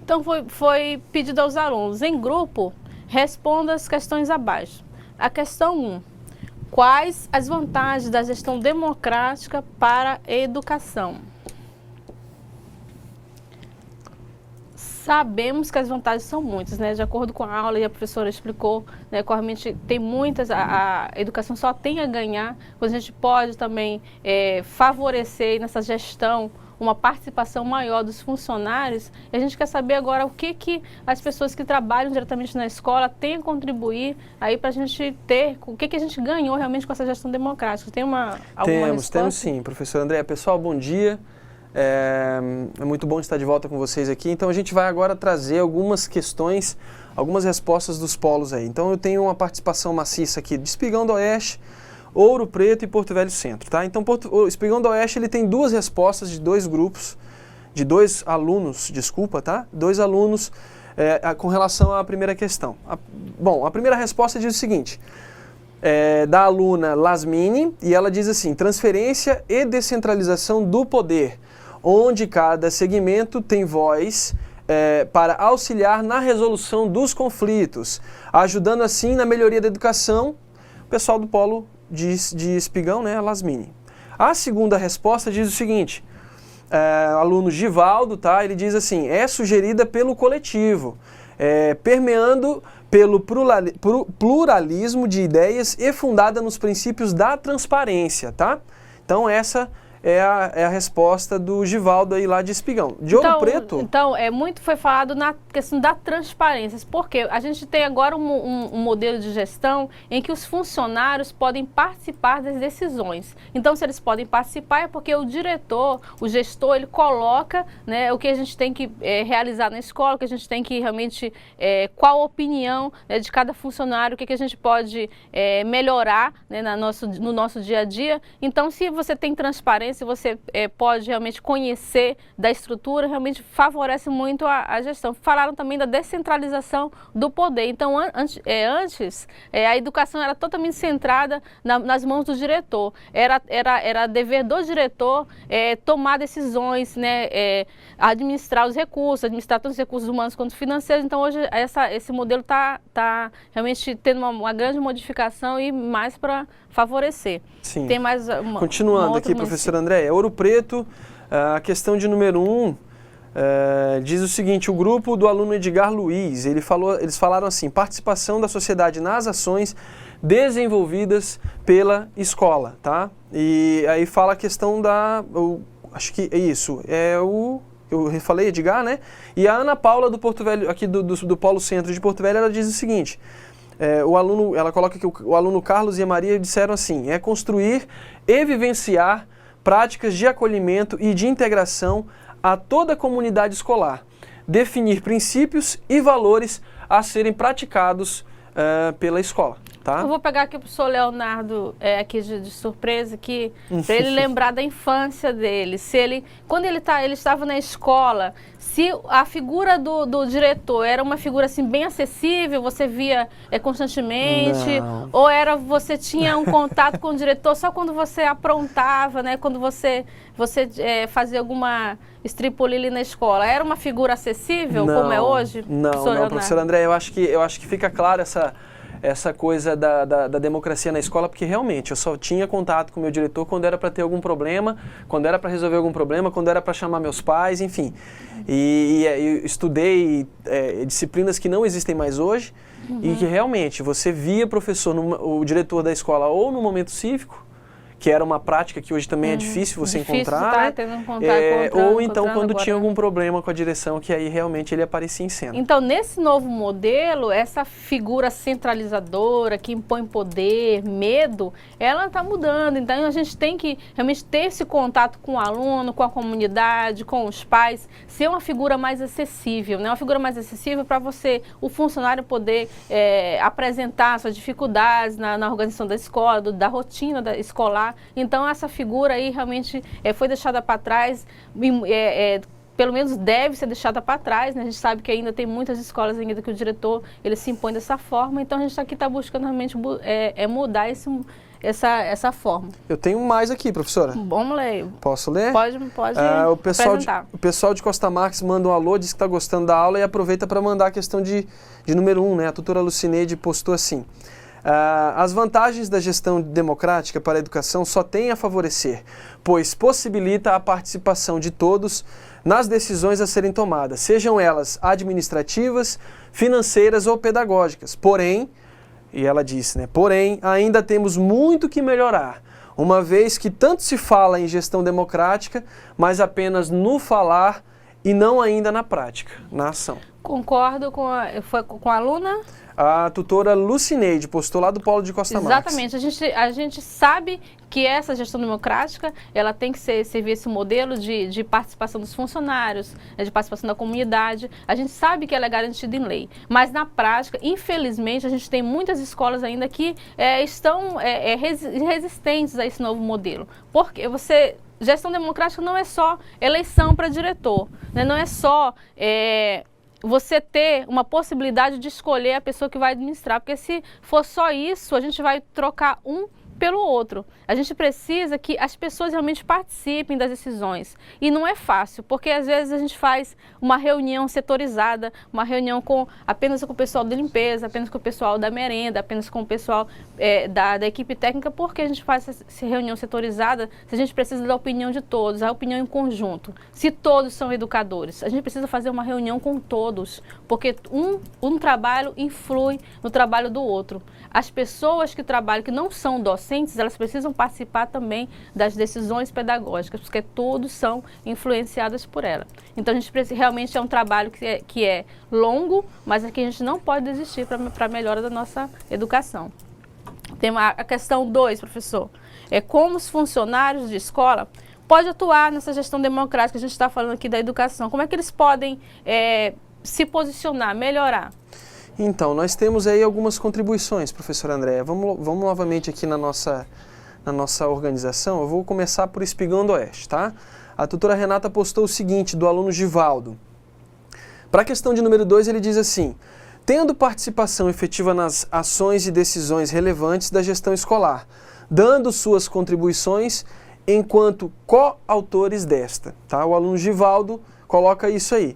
Então foi pedido aos alunos, em grupo, responda as questões abaixo. A questão 1. Quais as vantagens da gestão democrática para a educação? Sabemos que as vantagens são muitas, né? De acordo com a aula, e a professora explicou, né, que realmente tem muitas, a educação só tem a ganhar, quando a gente pode também favorecer nessa gestão uma participação maior dos funcionários. E a gente quer saber agora o que as pessoas que trabalham diretamente na escola têm a contribuir aí para a gente ter, o que a gente ganhou realmente com essa gestão democrática. Tem alguma resposta? Temos sim, professor André. Pessoal, bom dia. É muito bom estar de volta com vocês aqui. Então a gente vai agora trazer algumas questões, algumas respostas dos polos aí. Então eu tenho uma participação maciça aqui de Espigão do Oeste, Ouro Preto e Porto Velho Centro, tá? Então o Espigão do Oeste ele tem duas respostas de dois grupos, de dois alunos, desculpa, tá? Dois alunos com relação à primeira questão. Bom, a primeira resposta diz o seguinte, da aluna Lasmini, e ela diz assim, transferência e descentralização do poder, onde cada segmento tem voz para auxiliar na resolução dos conflitos, ajudando assim na melhoria da educação, o pessoal do polo de Espigão, né, Lasmini. A segunda resposta diz o seguinte, aluno Givaldo, tá, ele diz assim, é sugerida pelo coletivo, permeando pelo pluralismo de ideias e fundada nos princípios da transparência, tá? Então essa é a resposta do Givaldo aí lá de Espigão. De Ouro Preto... Então, muito foi falado na questão da transparência, porque a gente tem agora um modelo de gestão em que os funcionários podem participar das decisões. Então, se eles podem participar é porque o diretor, o gestor, ele coloca, né, o que a gente tem que realizar na escola, o que a gente tem que realmente, qual a opinião, né, de cada funcionário, o que a gente pode melhorar, né, no nosso dia a dia. Então, se você tem transparência, você pode realmente conhecer da estrutura, realmente favorece muito a gestão. Falaram também da descentralização do poder. Então, antes a educação era totalmente centrada nas mãos do diretor. Era dever do diretor tomar decisões, né, administrar os recursos, administrar tanto os recursos humanos quanto financeiros. Então, hoje, esse modelo está realmente tendo uma grande modificação e mais para favorecer. Sim. Tem mais Continuando aqui, professor André, Ouro Preto, a questão de número 1, diz o seguinte: o grupo do aluno Edgar Luiz, eles falaram assim: participação da sociedade nas ações desenvolvidas pela escola, tá? E aí fala a questão acho que é isso, eu falei Edgar, né? E a Ana Paula do Porto Velho, aqui do Polo Centro de Porto Velho, ela diz o seguinte: ela coloca que o aluno Carlos e a Maria disseram assim: é construir e vivenciar práticas de acolhimento e de integração a toda a comunidade escolar, definir princípios e valores a serem praticados pela escola. Tá? Eu vou pegar aqui para o professor Leonardo, aqui de surpresa, aqui, para ele lembrar da infância dele. Quando ele estava na escola, se a figura do diretor era uma figura assim, bem acessível, você via constantemente, Não. ou você tinha um contato com o diretor só quando você aprontava, né, quando você fazia alguma estripulia na escola. Era uma figura acessível, como é hoje? Não, professor André, eu acho que fica claro essa coisa da democracia na escola, porque realmente eu só tinha contato com o meu diretor quando era para ter algum problema, quando era para resolver algum problema, quando era para chamar meus pais, enfim. E eu estudei disciplinas que não existem mais hoje, e que realmente você via o diretor da escola ou no momento cívico, que era uma prática que hoje também é difícil você encontrar, né? Ou então quando tinha algum problema com a direção, que aí realmente ele aparecia em cena. Então, nesse novo modelo, essa figura centralizadora, que impõe poder, medo, ela está mudando. Então, a gente tem que realmente ter esse contato com o aluno, com a comunidade, com os pais, ser uma figura mais acessível, né? Uma figura mais acessível para o funcionário poder apresentar suas dificuldades na organização da escola, da rotina escolar. Então, essa figura aí realmente foi deixada para trás, pelo menos deve ser deixada para trás, né? A gente sabe que ainda tem muitas escolas ainda que o diretor ele se impõe dessa forma, então a gente aqui está buscando realmente mudar essa forma. Eu tenho mais aqui, professora. Vamos ler. Posso ler? Pode apresentar. O pessoal de Costa Marques manda um alô, diz que está gostando da aula e aproveita para mandar a questão de número 1, né? A tutora Lucineide postou assim: as vantagens da gestão democrática para a educação só têm a favorecer, pois possibilita a participação de todos nas decisões a serem tomadas, sejam elas administrativas, financeiras ou pedagógicas. Porém, e ela disse, né, porém, ainda temos muito que melhorar, uma vez que tanto se fala em gestão democrática, mas apenas no falar e não ainda na prática, na ação. Concordo foi com a aluna? A tutora Lucineide postou lá do Polo de Costa Marques. Exatamente. A gente sabe que essa gestão democrática, ela tem que servir esse modelo de participação dos funcionários, de participação da comunidade. A gente sabe que ela é garantida em lei. Mas na prática, infelizmente, a gente tem muitas escolas ainda que estão resistentes a esse novo modelo. Porque gestão democrática não é só eleição para diretor, né? Não é só você ter uma possibilidade de escolher a pessoa que vai administrar, porque se for só isso, a gente vai trocar um pelo outro. A gente precisa que as pessoas realmente participem das decisões. E não é fácil, porque às vezes a gente faz uma reunião setorizada, uma reunião apenas com o pessoal da limpeza, apenas com o pessoal da merenda, apenas com o pessoal da equipe técnica. Porque a gente faz essa reunião setorizada se a gente precisa da opinião de todos, a opinião em conjunto. Se todos são educadores, a gente precisa fazer uma reunião com todos, porque um trabalho influi no trabalho do outro. As pessoas que trabalham, que não são docentes, docentes, elas precisam participar também das decisões pedagógicas, porque todos são influenciados por ela. Então, a gente realmente é um trabalho que é longo, mas é que a gente não pode desistir para a melhora da nossa educação. Tem a questão 2, professor, é como os funcionários de escola podem atuar nessa gestão democrática que a gente está falando aqui da educação. Como é que eles podem se posicionar, melhorar? Então, nós temos aí algumas contribuições, professora Andréa. Vamos novamente aqui na nossa organização. Eu vou começar por Espigão do Oeste, tá? A tutora Renata postou o seguinte, do aluno Givaldo. Para a questão de número 2, ele diz assim: tendo participação efetiva nas ações e decisões relevantes da gestão escolar, dando suas contribuições enquanto coautores desta. Tá? O aluno Givaldo coloca isso aí.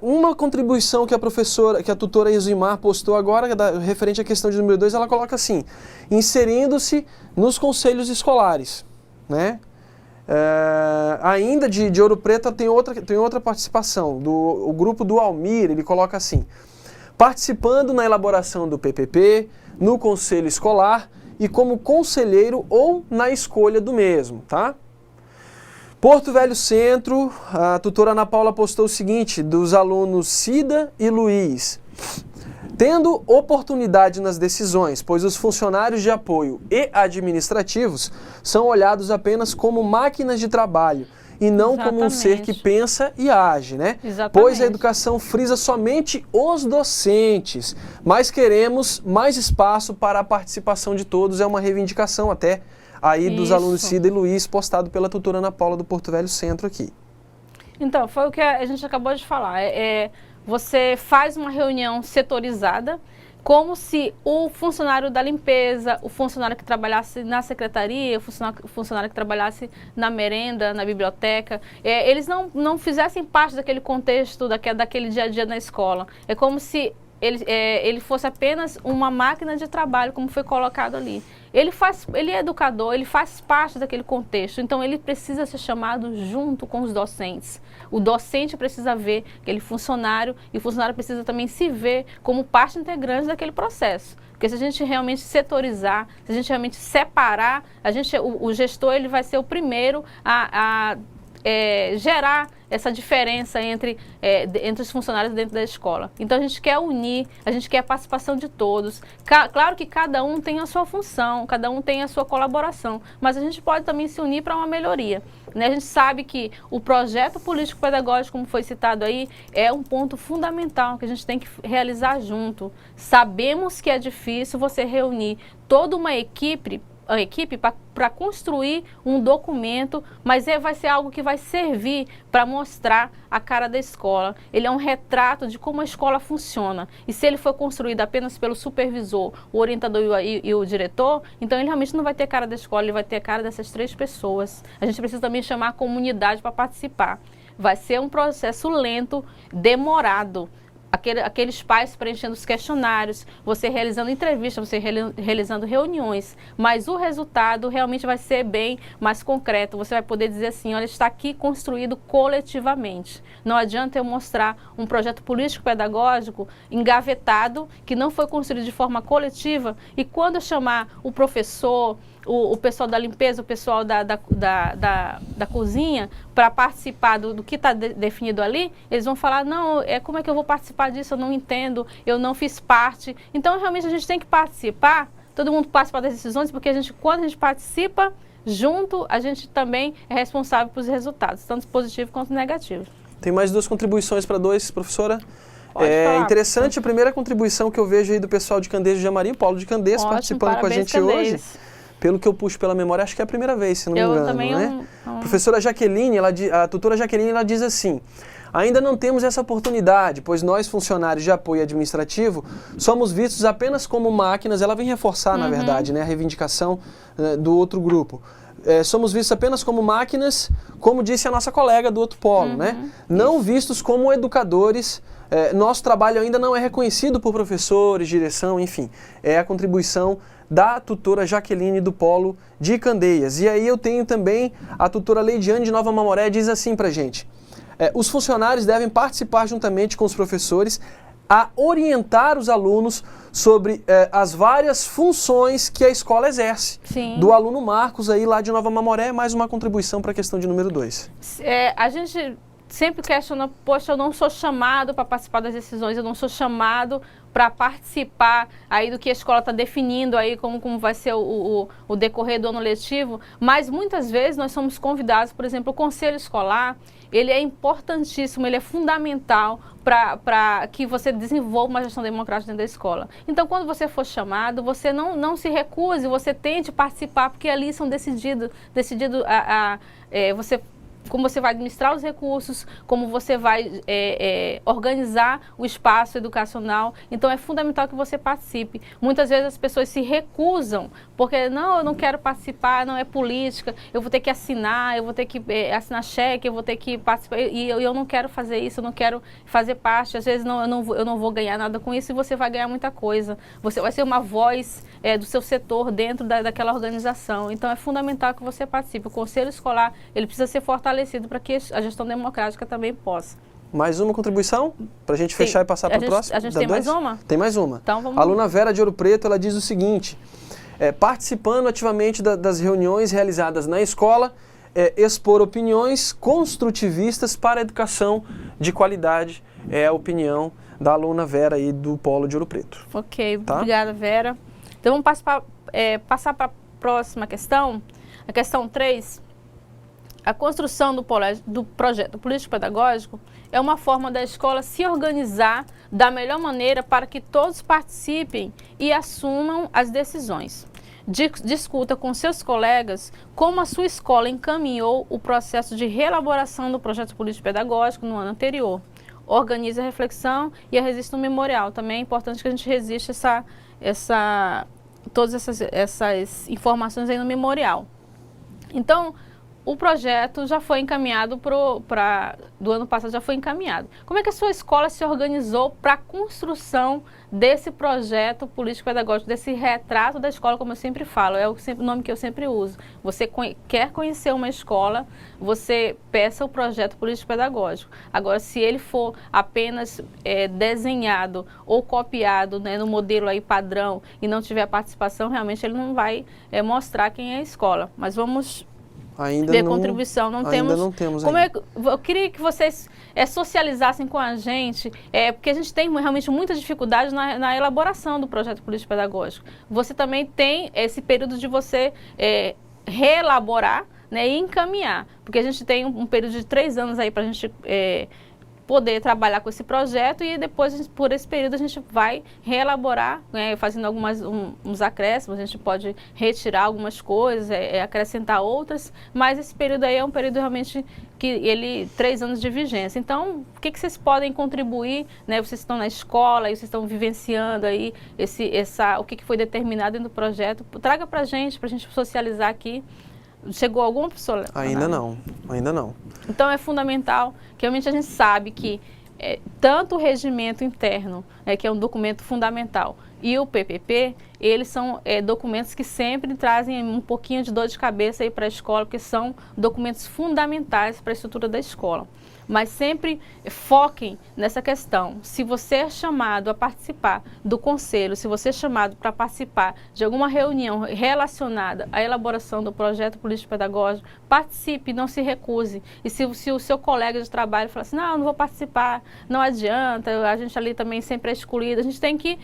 Uma contribuição que a tutora Isimar postou agora, referente à questão de número 2, ela coloca assim: inserindo-se nos conselhos escolares, né? Ainda de Ouro Preto tem outra participação, o grupo do Almir, ele coloca assim: participando na elaboração do PPP, no conselho escolar e como conselheiro ou na escolha do mesmo, tá? Porto Velho Centro, a tutora Ana Paula postou o seguinte, dos alunos Cida e Luiz: tendo oportunidade nas decisões, pois os funcionários de apoio e administrativos são olhados apenas como máquinas de trabalho e não como um ser que pensa e age, né? Exatamente. Pois a educação frisa somente os docentes, mas queremos mais espaço para a participação de todos, é uma reivindicação até aí dos alunos Cida e Luiz, postado pela tutora Ana Paula do Porto Velho Centro aqui. Então, foi o que a gente acabou de falar. Você faz uma reunião setorizada, como se o funcionário da limpeza, o funcionário que trabalhasse na secretaria, o funcionário que trabalhasse na merenda, na biblioteca, eles não fizessem parte daquele contexto, daquele dia a dia na escola. É como se ele fosse apenas uma máquina de trabalho, como foi colocado ali. Ele é educador, ele faz parte daquele contexto, então ele precisa ser chamado junto com os docentes. O docente precisa ver aquele funcionário e o funcionário precisa também se ver como parte integrante daquele processo. Porque se a gente realmente setorizar, se a gente realmente separar, o gestor ele vai ser o primeiro a gerar essa diferença entre os funcionários dentro da escola. Então a gente quer unir, a gente quer a participação de todos. Claro que cada um tem a sua função, cada um tem a sua colaboração, mas a gente pode também se unir para uma melhoria. Né? A gente sabe que o projeto político-pedagógico, como foi citado aí, é um ponto fundamental que a gente tem que realizar junto. Sabemos que é difícil você reunir toda uma equipe para construir um documento, mas vai ser algo que vai servir para mostrar a cara da escola. Ele é um retrato de como a escola funciona. E se ele for construído apenas pelo supervisor, o orientador e o diretor, então ele realmente não vai ter a cara da escola, ele vai ter a cara dessas 3 pessoas. A gente precisa também chamar a comunidade para participar. Vai ser um processo lento, demorado. Aqueles pais preenchendo os questionários, você realizando entrevistas, você realizando reuniões, mas o resultado realmente vai ser bem mais concreto. Você vai poder dizer assim, olha, está aqui construído coletivamente. Não adianta eu mostrar um projeto político-pedagógico engavetado, que não foi construído de forma coletiva, e quando eu chamar o professor, o pessoal da limpeza, o pessoal da cozinha, para participar do que está definido ali, eles vão falar, não, como é que eu vou participar disso? Eu não entendo, eu não fiz parte. Então, realmente, a gente tem que participar, todo mundo participa das decisões, porque quando a gente participa junto, a gente também é responsável pelos resultados, tanto positivos quanto negativos. Tem mais 2 contribuições para 2, professora? Pode falar, interessante a primeira contribuição que eu vejo aí do pessoal de Candeias de Jamarim, Paulo de Candeias, participando com a gente hoje. Pelo que eu puxo pela memória, acho que é a primeira vez, se não me engano, também né? Professora Jaqueline, a tutora Jaqueline, ela diz assim: ainda não temos essa oportunidade, pois nós, funcionários de apoio administrativo, somos vistos apenas como máquinas. Ela vem reforçar, na verdade, né, a reivindicação do outro grupo. Somos vistos apenas como máquinas, como disse a nossa colega do outro polo, né? Não vistos como educadores. Nosso trabalho ainda não é reconhecido por professores, direção, enfim. É a contribuição da tutora Jaqueline do Polo de Candeias. E aí eu tenho também a tutora Leidiane de Nova Mamoré, diz assim pra gente: os funcionários devem participar juntamente com os professores a orientar os alunos sobre as várias funções que a escola exerce. Sim. Do aluno Marcos aí lá de Nova Mamoré, mais uma contribuição para a questão de número 2. A gente sempre questiona, poxa, eu não sou chamado para participar das decisões, eu não sou chamado para participar aí do que a escola está definindo aí como vai ser o decorrer do ano letivo, mas muitas vezes nós somos convidados, por exemplo, o conselho escolar, ele é importantíssimo, ele é fundamental para que você desenvolva uma gestão democrática dentro da escola. Então, quando você for chamado, você não se recuse, você tente participar, porque ali são decidido como você vai administrar os recursos, como você vai organizar o espaço educacional. Então, é fundamental que você participe. Muitas vezes as pessoas se recusam, porque não, eu não quero participar, não é política, eu vou ter que assinar, eu vou ter que assinar cheque, eu vou ter que participar, e eu não quero fazer isso, eu não quero fazer parte, às vezes eu não vou ganhar nada com isso, e você vai ganhar muita coisa. Você vai ser uma voz do seu setor dentro daquela organização. Então, é fundamental que você participe. O conselho escolar, ele precisa ser fortalecido para que a gestão democrática também possa. Mais uma contribuição? Para a gente fechar e passar para o próximo? A gente tem mais uma? Tem mais uma. Então, vamos A aluna Vera de Ouro Preto, ela diz o seguinte, participando ativamente das reuniões realizadas na escola, expor opiniões construtivistas para a educação de qualidade, é a opinião da aluna Vera aí do Polo de Ouro Preto. Ok, tá? Obrigada, Vera. Então, vamos passar para a próxima questão, a questão 3. A construção do projeto político-pedagógico é uma forma da escola se organizar da melhor maneira para que todos participem e assumam as decisões. Discuta com seus colegas como a sua escola encaminhou o processo de reelaboração do projeto político-pedagógico no ano anterior. Organize a reflexão e a registre no memorial. Também é importante que a gente registre todas essas informações aí no memorial. Então, o projeto já foi encaminhado do ano passado, já foi encaminhado. Como é que a sua escola se organizou para a construção desse projeto político-pedagógico, desse retrato da escola, como eu sempre falo, é o nome que eu sempre uso. Você quer conhecer uma escola, você peça o projeto político-pedagógico. Agora, se ele for apenas desenhado ou copiado, né, no modelo aí padrão e não tiver participação, realmente ele não vai mostrar quem é a escola. Mas vamos... contribuição, não temos ainda. Eu queria que vocês socializassem com a gente, porque a gente tem realmente muita dificuldade na elaboração do projeto político-pedagógico. Você também tem esse período de você reelaborar, né, e encaminhar, porque a gente tem um período de 3 anos aí para a gente poder trabalhar com esse projeto e depois, por esse período, a gente vai reelaborar, né, fazendo uns acréscimos, a gente pode retirar algumas coisas, acrescentar outras, mas esse período aí é um período realmente que 3 anos de vigência. Então, o que vocês podem contribuir, né? Vocês estão na escola, vocês estão vivenciando aí o que foi determinado dentro do projeto, traga para a gente socializar aqui. Chegou alguma pessoa? Ainda não. Então é fundamental, que realmente a gente sabe que tanto o regimento interno, que é um documento fundamental, e o PPP, eles são documentos que sempre trazem um pouquinho de dor de cabeça aí para a escola, porque são documentos fundamentais para a estrutura da escola. Mas sempre foquem nessa questão. Se você é chamado a participar do conselho, se você é chamado para participar de alguma reunião relacionada à elaboração do projeto político-pedagógico, participe, não se recuse. E se o seu colega de trabalho falar assim, não vou participar, não adianta, a gente ali também sempre é excluído, a gente tem que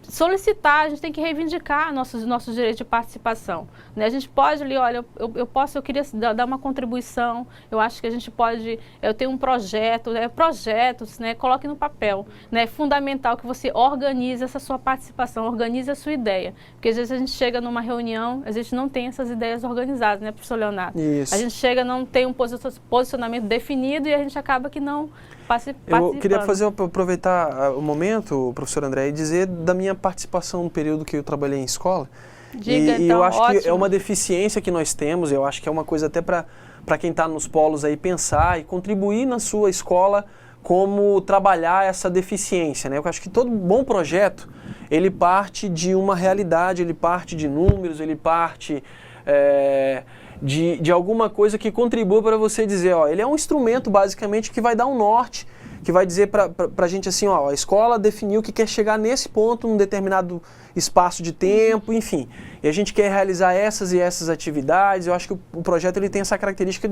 solicitar, a gente tem que reivindicar nossos direitos de participação, né? A gente pode ali, olha, eu queria dar uma contribuição, eu acho que a gente pode, eu tenho um projeto, projetos, né? Coloque no papel, né? É fundamental que você organize essa sua participação, organize a sua ideia, porque às vezes a gente chega numa reunião, a gente não tem essas ideias organizadas, né, professor Leonardo? Isso. A gente chega, não tem um posicionamento definido e a gente acaba que não Eu queria aproveitar o momento, professor André, e dizer da minha participação no período que eu trabalhei em escola. Diga, e eu acho ótimo. que é uma deficiência que nós temos, eu acho que é uma coisa até para quem está nos polos aí pensar e contribuir na sua escola como trabalhar essa deficiência, né? Eu acho que todo bom projeto, ele parte de uma realidade, ele parte de números, ele parte de alguma coisa que contribua para você dizer, ó, ele é um instrumento basicamente que vai dar um norte, que vai dizer para a gente assim, ó, a escola definiu que quer chegar nesse ponto, num determinado espaço de tempo, enfim. E a gente quer realizar essas e essas atividades. Eu acho que o projeto ele tem essa característica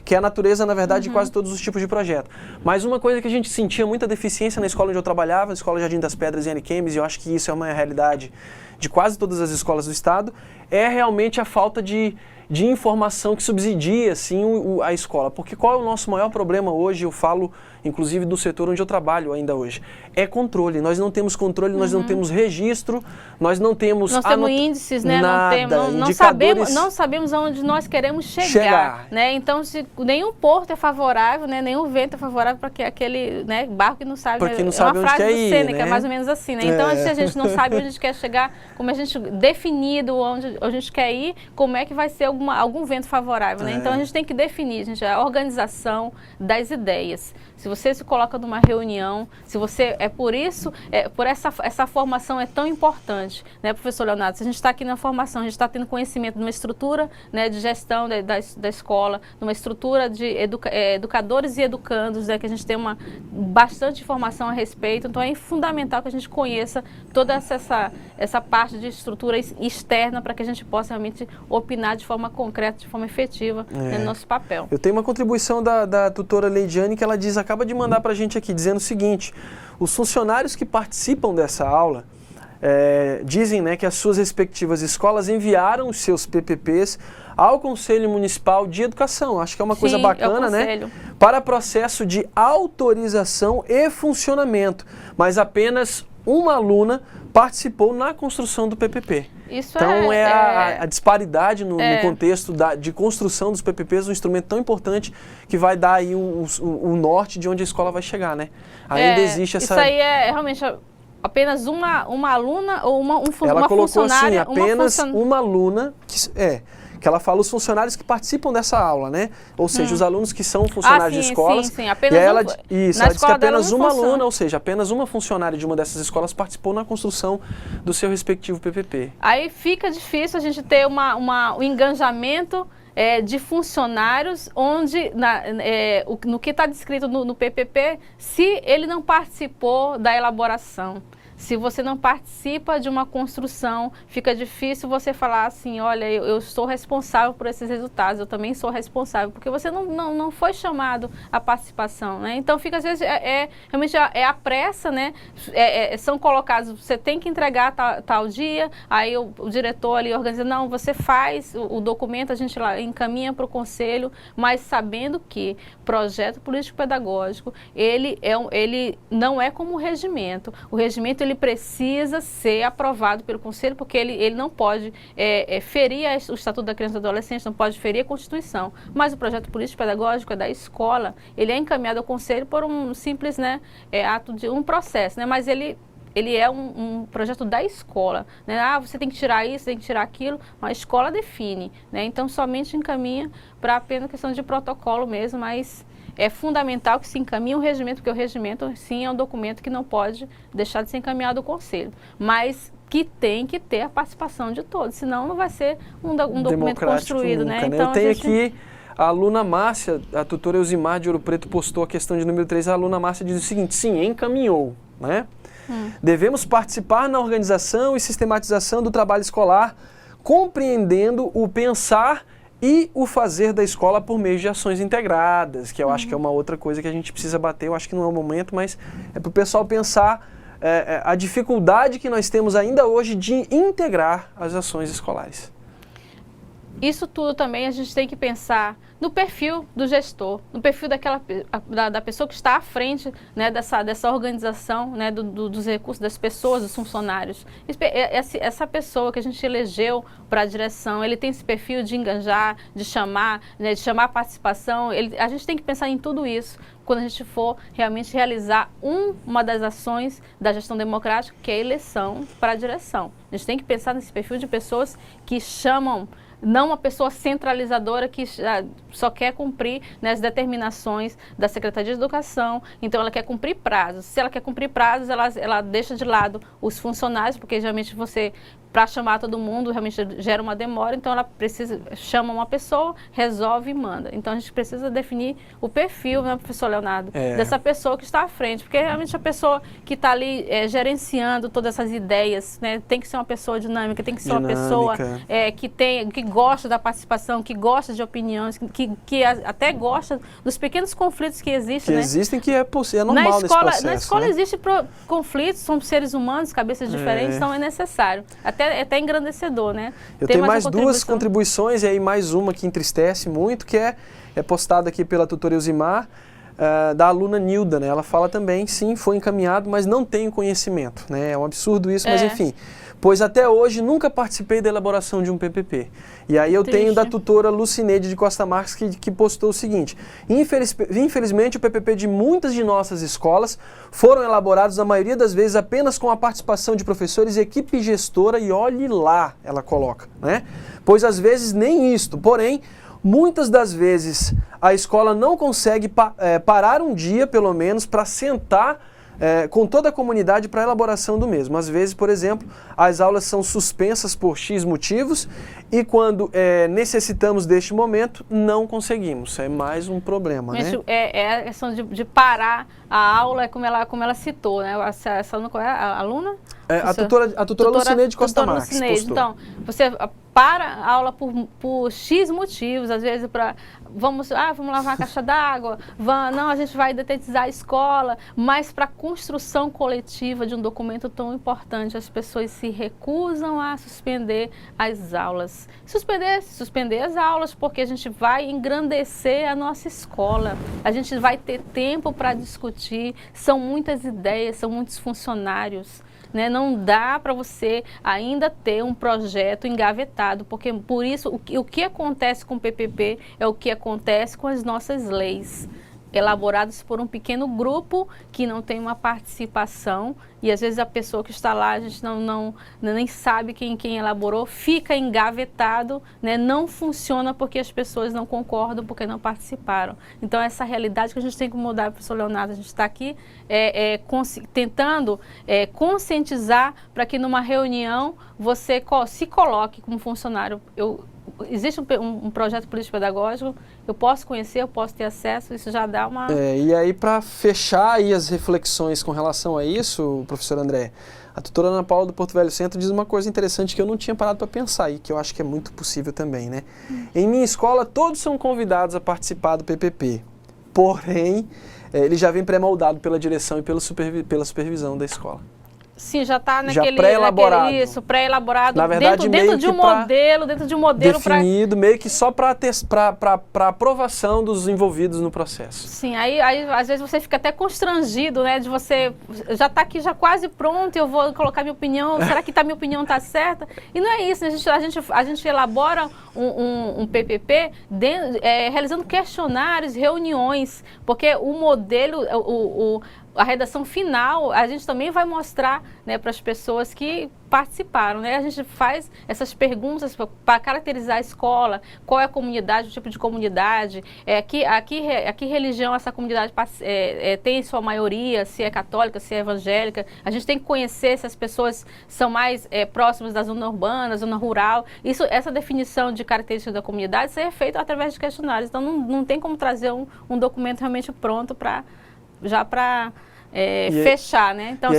que é a natureza, na verdade, de quase todos os tipos de projeto. Mas uma coisa que a gente sentia muita deficiência na escola onde eu trabalhava, a Escola Jardim das Pedras em Ariquemes, e eu acho que isso é uma realidade de quase todas as escolas do estado, é realmente a falta de informação que subsidia assim, a escola. Porque qual é o nosso maior problema hoje, eu falo inclusive do setor onde eu trabalho ainda hoje, é controle. Nós não temos controle, nós não temos registro, nós não temos... Nós temos índices, né? Nada, não sabemos aonde nós queremos chegar. Né? Então, se nenhum porto é favorável, né? Nenhum vento é favorável para que aquele, né, barco que não sabe... Porque não é sabe uma onde frase quer do ir, Sêneca, né? mais ou menos assim. Né? Então, se a gente não sabe onde a gente quer chegar, como a gente definido onde a gente quer ir, como é que vai ser algum vento favorável, né? Então, a gente tem que definir, gente, a organização das ideias. Se você se coloca numa reunião, se você... por essa formação é tão importante, né, professor Leonardo? Se a gente está aqui na formação, a gente está tendo conhecimento de uma estrutura, né, de gestão da escola, de uma estrutura de educadores e educandos, né, que a gente tem bastante informação a respeito. Então, é fundamental que a gente conheça toda essa parte de estrutura externa para que a gente possa realmente opinar de forma concreta, de forma efetiva, né, no nosso papel. Eu tenho uma contribuição da tutora Leidiane que ela acaba de mandar para a gente aqui, dizendo o seguinte: os funcionários que participam dessa aula dizem, né, que as suas respectivas escolas enviaram os seus PPPs ao Conselho Municipal de Educação. Acho que é uma coisa bacana, né? Para processo de autorização e funcionamento, mas apenas uma aluna participou na construção do PPP. Então a disparidade no contexto de construção dos PPPs, um instrumento tão importante que vai dar aí o norte de onde a escola vai chegar, né? Ainda existe essa... Isso aí é realmente apenas uma aluna ou uma funcionária? Ela colocou assim, apenas uma aluna, que ela fala os funcionários que participam dessa aula, né? Ou seja, os alunos que são funcionários de escolas. Sim, apenas ela disse que apenas uma aluna, ou seja, apenas uma funcionária de uma dessas escolas participou na construção do seu respectivo PPP. Aí fica difícil a gente ter um engajamento de funcionários onde, no que está descrito no PPP, se ele não participou da elaboração. Se você não participa de uma construção, fica difícil você falar assim, olha, eu sou responsável por esses resultados, eu também sou responsável, porque você não foi chamado à participação, né? Então, fica às vezes, realmente a pressa, né? São colocados, você tem que entregar tal dia, aí o diretor ali organiza, não, você faz o documento, a gente lá encaminha para o conselho, mas sabendo que projeto político-pedagógico, ele não é como o regimento. O regimento ele precisa ser aprovado pelo Conselho, porque ele não pode ferir o Estatuto da Criança e do Adolescente, não pode ferir a Constituição. Mas o projeto político-pedagógico é da escola, ele é encaminhado ao Conselho por um simples, né, ato de um processo, né, mas ele é um projeto da escola, né? Você tem que tirar isso, tem que tirar aquilo, a escola define, né? Então somente encaminha para apenas questão de protocolo mesmo, mas é fundamental que se encaminhe o regimento, porque o regimento, sim, é um documento que não pode deixar de ser encaminhado ao Conselho, mas que tem que ter a participação de todos, senão não vai ser um documento construído, nunca, né? Então, eu tenho aqui a aluna Márcia, a tutora Elzimar de Ouro Preto postou a questão de número 3, a aluna Márcia diz o seguinte: sim, encaminhou, né? Devemos participar na organização e sistematização do trabalho escolar, compreendendo o pensar e o fazer da escola por meio de ações integradas, que eu acho que é uma outra coisa que a gente precisa bater. Eu acho que não é o momento, mas é para o pessoal pensar a dificuldade que nós temos ainda hoje de integrar as ações escolares. Isso tudo também a gente tem que pensar no perfil do gestor, no perfil da pessoa que está à frente, né, dessa organização, né, dos recursos, das pessoas, dos funcionários. Essa pessoa que a gente elegeu para a direção, ele tem esse perfil de engajar, de chamar, né, de chamar a participação. A gente tem que pensar em tudo isso quando a gente for realmente realizar uma das ações da gestão democrática, que é a eleição para a direção. A gente tem que pensar nesse perfil de pessoas que chamam não uma pessoa centralizadora que só quer cumprir, né, as determinações da Secretaria de Educação. Então, ela quer cumprir prazos. Se ela quer cumprir prazos, ela deixa de lado os funcionários, porque geralmente para chamar todo mundo, realmente gera uma demora, então ela chama uma pessoa, resolve e manda. Então a gente precisa definir o perfil, né, professor Leonardo, dessa pessoa que está à frente, porque realmente a pessoa que está ali gerenciando todas essas ideias, né, tem que ser uma pessoa dinâmica, tem que ser uma pessoa que gosta da participação, que gosta de opiniões, que até gosta dos pequenos conflitos que existem. Que né? existem, que é normal nesse processo. Na escola né? existem conflitos, somos seres humanos, cabeças diferentes, então é necessário. É até engrandecedor, né? Eu tenho mais duas contribuições, e aí mais uma que entristece muito, que é postada aqui pela tutora Elzimar, da aluna Nilda, né? Ela fala também, sim, foi encaminhado, mas não tenho conhecimento, né? É um absurdo isso, mas enfim. Pois até hoje nunca participei da elaboração de um PPP. E aí eu tenho da tutora Lucineide de Costa Marques que postou o seguinte: infelizmente o PPP de muitas de nossas escolas foram elaborados, na maioria das vezes, apenas com a participação de professores e equipe gestora, e olhe lá, ela coloca, né? Pois às vezes nem isto, porém, muitas das vezes a escola não consegue parar um dia, pelo menos, para sentar com toda a comunidade para a elaboração do mesmo. Às vezes, por exemplo, as aulas são suspensas por X motivos e quando necessitamos deste momento, não conseguimos. É mais um problema, né? É a questão de parar a aula, como ela citou, né? Essa aluna, qual é a aluna? A tutora Lucineide de Costa Marques postou. Então, você para a aula por X motivos, às vezes vamos lavar a caixa d'água, não, a gente vai detetizar a escola, mas para a construção coletiva de um documento tão importante, as pessoas se recusam a suspender as aulas. Suspender as aulas, porque a gente vai engrandecer a nossa escola, a gente vai ter tempo para discutir, são muitas ideias, são muitos funcionários. Né? Não dá para você ainda ter um projeto engavetado, porque por isso o que acontece com o PPP é o que acontece com as nossas leis, elaboradas por um pequeno grupo que não tem uma participação, e às vezes a pessoa que está lá, a gente nem sabe quem elaborou, fica engavetado, né? Não funciona porque as pessoas não concordam, porque não participaram. Então essa realidade que a gente tem que mudar, professor Leonardo, a gente está aqui tentando conscientizar para que numa reunião você se coloque como funcionário. Existe um projeto político-pedagógico, eu posso conhecer, eu posso ter acesso, isso já dá uma... E aí, para fechar aí as reflexões com relação a isso, professor André, a tutora Ana Paula do Porto Velho Centro diz uma coisa interessante que eu não tinha parado para pensar e que eu acho que é muito possível também, né? Em minha escola, todos são convidados a participar do PPP, porém, ele já vem pré-moldado pela direção e pela supervisão da escola. Sim, já está pré-elaborado. Pré-elaborado. Na verdade, dentro de um modelo definido, meio que só para aprovação dos envolvidos no processo. Sim, aí às vezes você fica até constrangido, né? De você já está aqui já quase pronto, eu vou colocar minha opinião, será que minha opinião está certa? E não é isso, a gente elabora um PPP realizando questionários, reuniões, porque o modelo, a redação final, a gente também vai mostrar, né, para as pessoas que participaram, né? A gente faz essas perguntas para caracterizar a escola, qual é a comunidade, o tipo de comunidade, que religião essa comunidade tem em sua maioria, se é católica, se é evangélica. A gente tem que conhecer se as pessoas são mais próximas da zona urbana, zona rural. Essa definição de características da comunidade é feita através de questionários. Então não tem como trazer um documento realmente pronto para fechar, né? Então,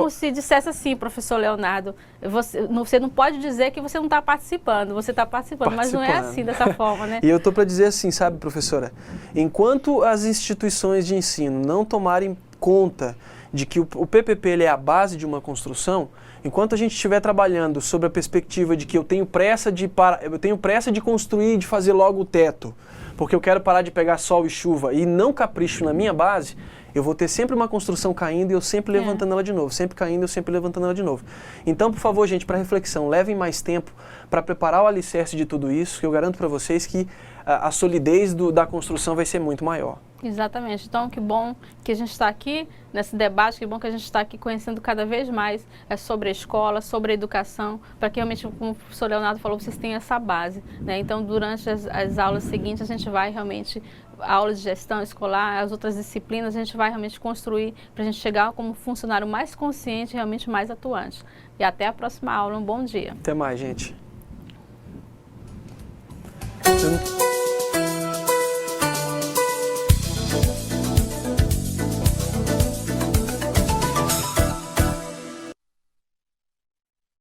se dissesse assim, professor Leonardo, você não pode dizer que você não está participando, você está participando, mas não é assim, dessa forma, né? E eu estou para dizer assim, sabe, professora, enquanto as instituições de ensino não tomarem conta de que o PPP ele é a base de uma construção, enquanto a gente estiver trabalhando sobre a perspectiva de que eu tenho pressa de construir, de fazer logo o teto, porque eu quero parar de pegar sol e chuva e não capricho na minha base, eu vou ter sempre uma construção caindo e eu sempre levantando ela de novo, sempre caindo e eu sempre levantando ela de novo. Então, por favor, gente, para reflexão, levem mais tempo para preparar o alicerce de tudo isso, que eu garanto para vocês que a solidez da construção vai ser muito maior. Exatamente. Então, que bom que a gente está aqui nesse debate, que bom que a gente está aqui conhecendo cada vez mais sobre a escola, sobre a educação, para que realmente, como o professor Leonardo falou, vocês tenham essa base, né? Então, durante as aulas seguintes, a gente vai realmente, a aula de gestão escolar, as outras disciplinas, a gente vai realmente construir para a gente chegar como funcionário mais consciente e realmente mais atuante. E até a próxima aula. Um bom dia. Até mais, gente.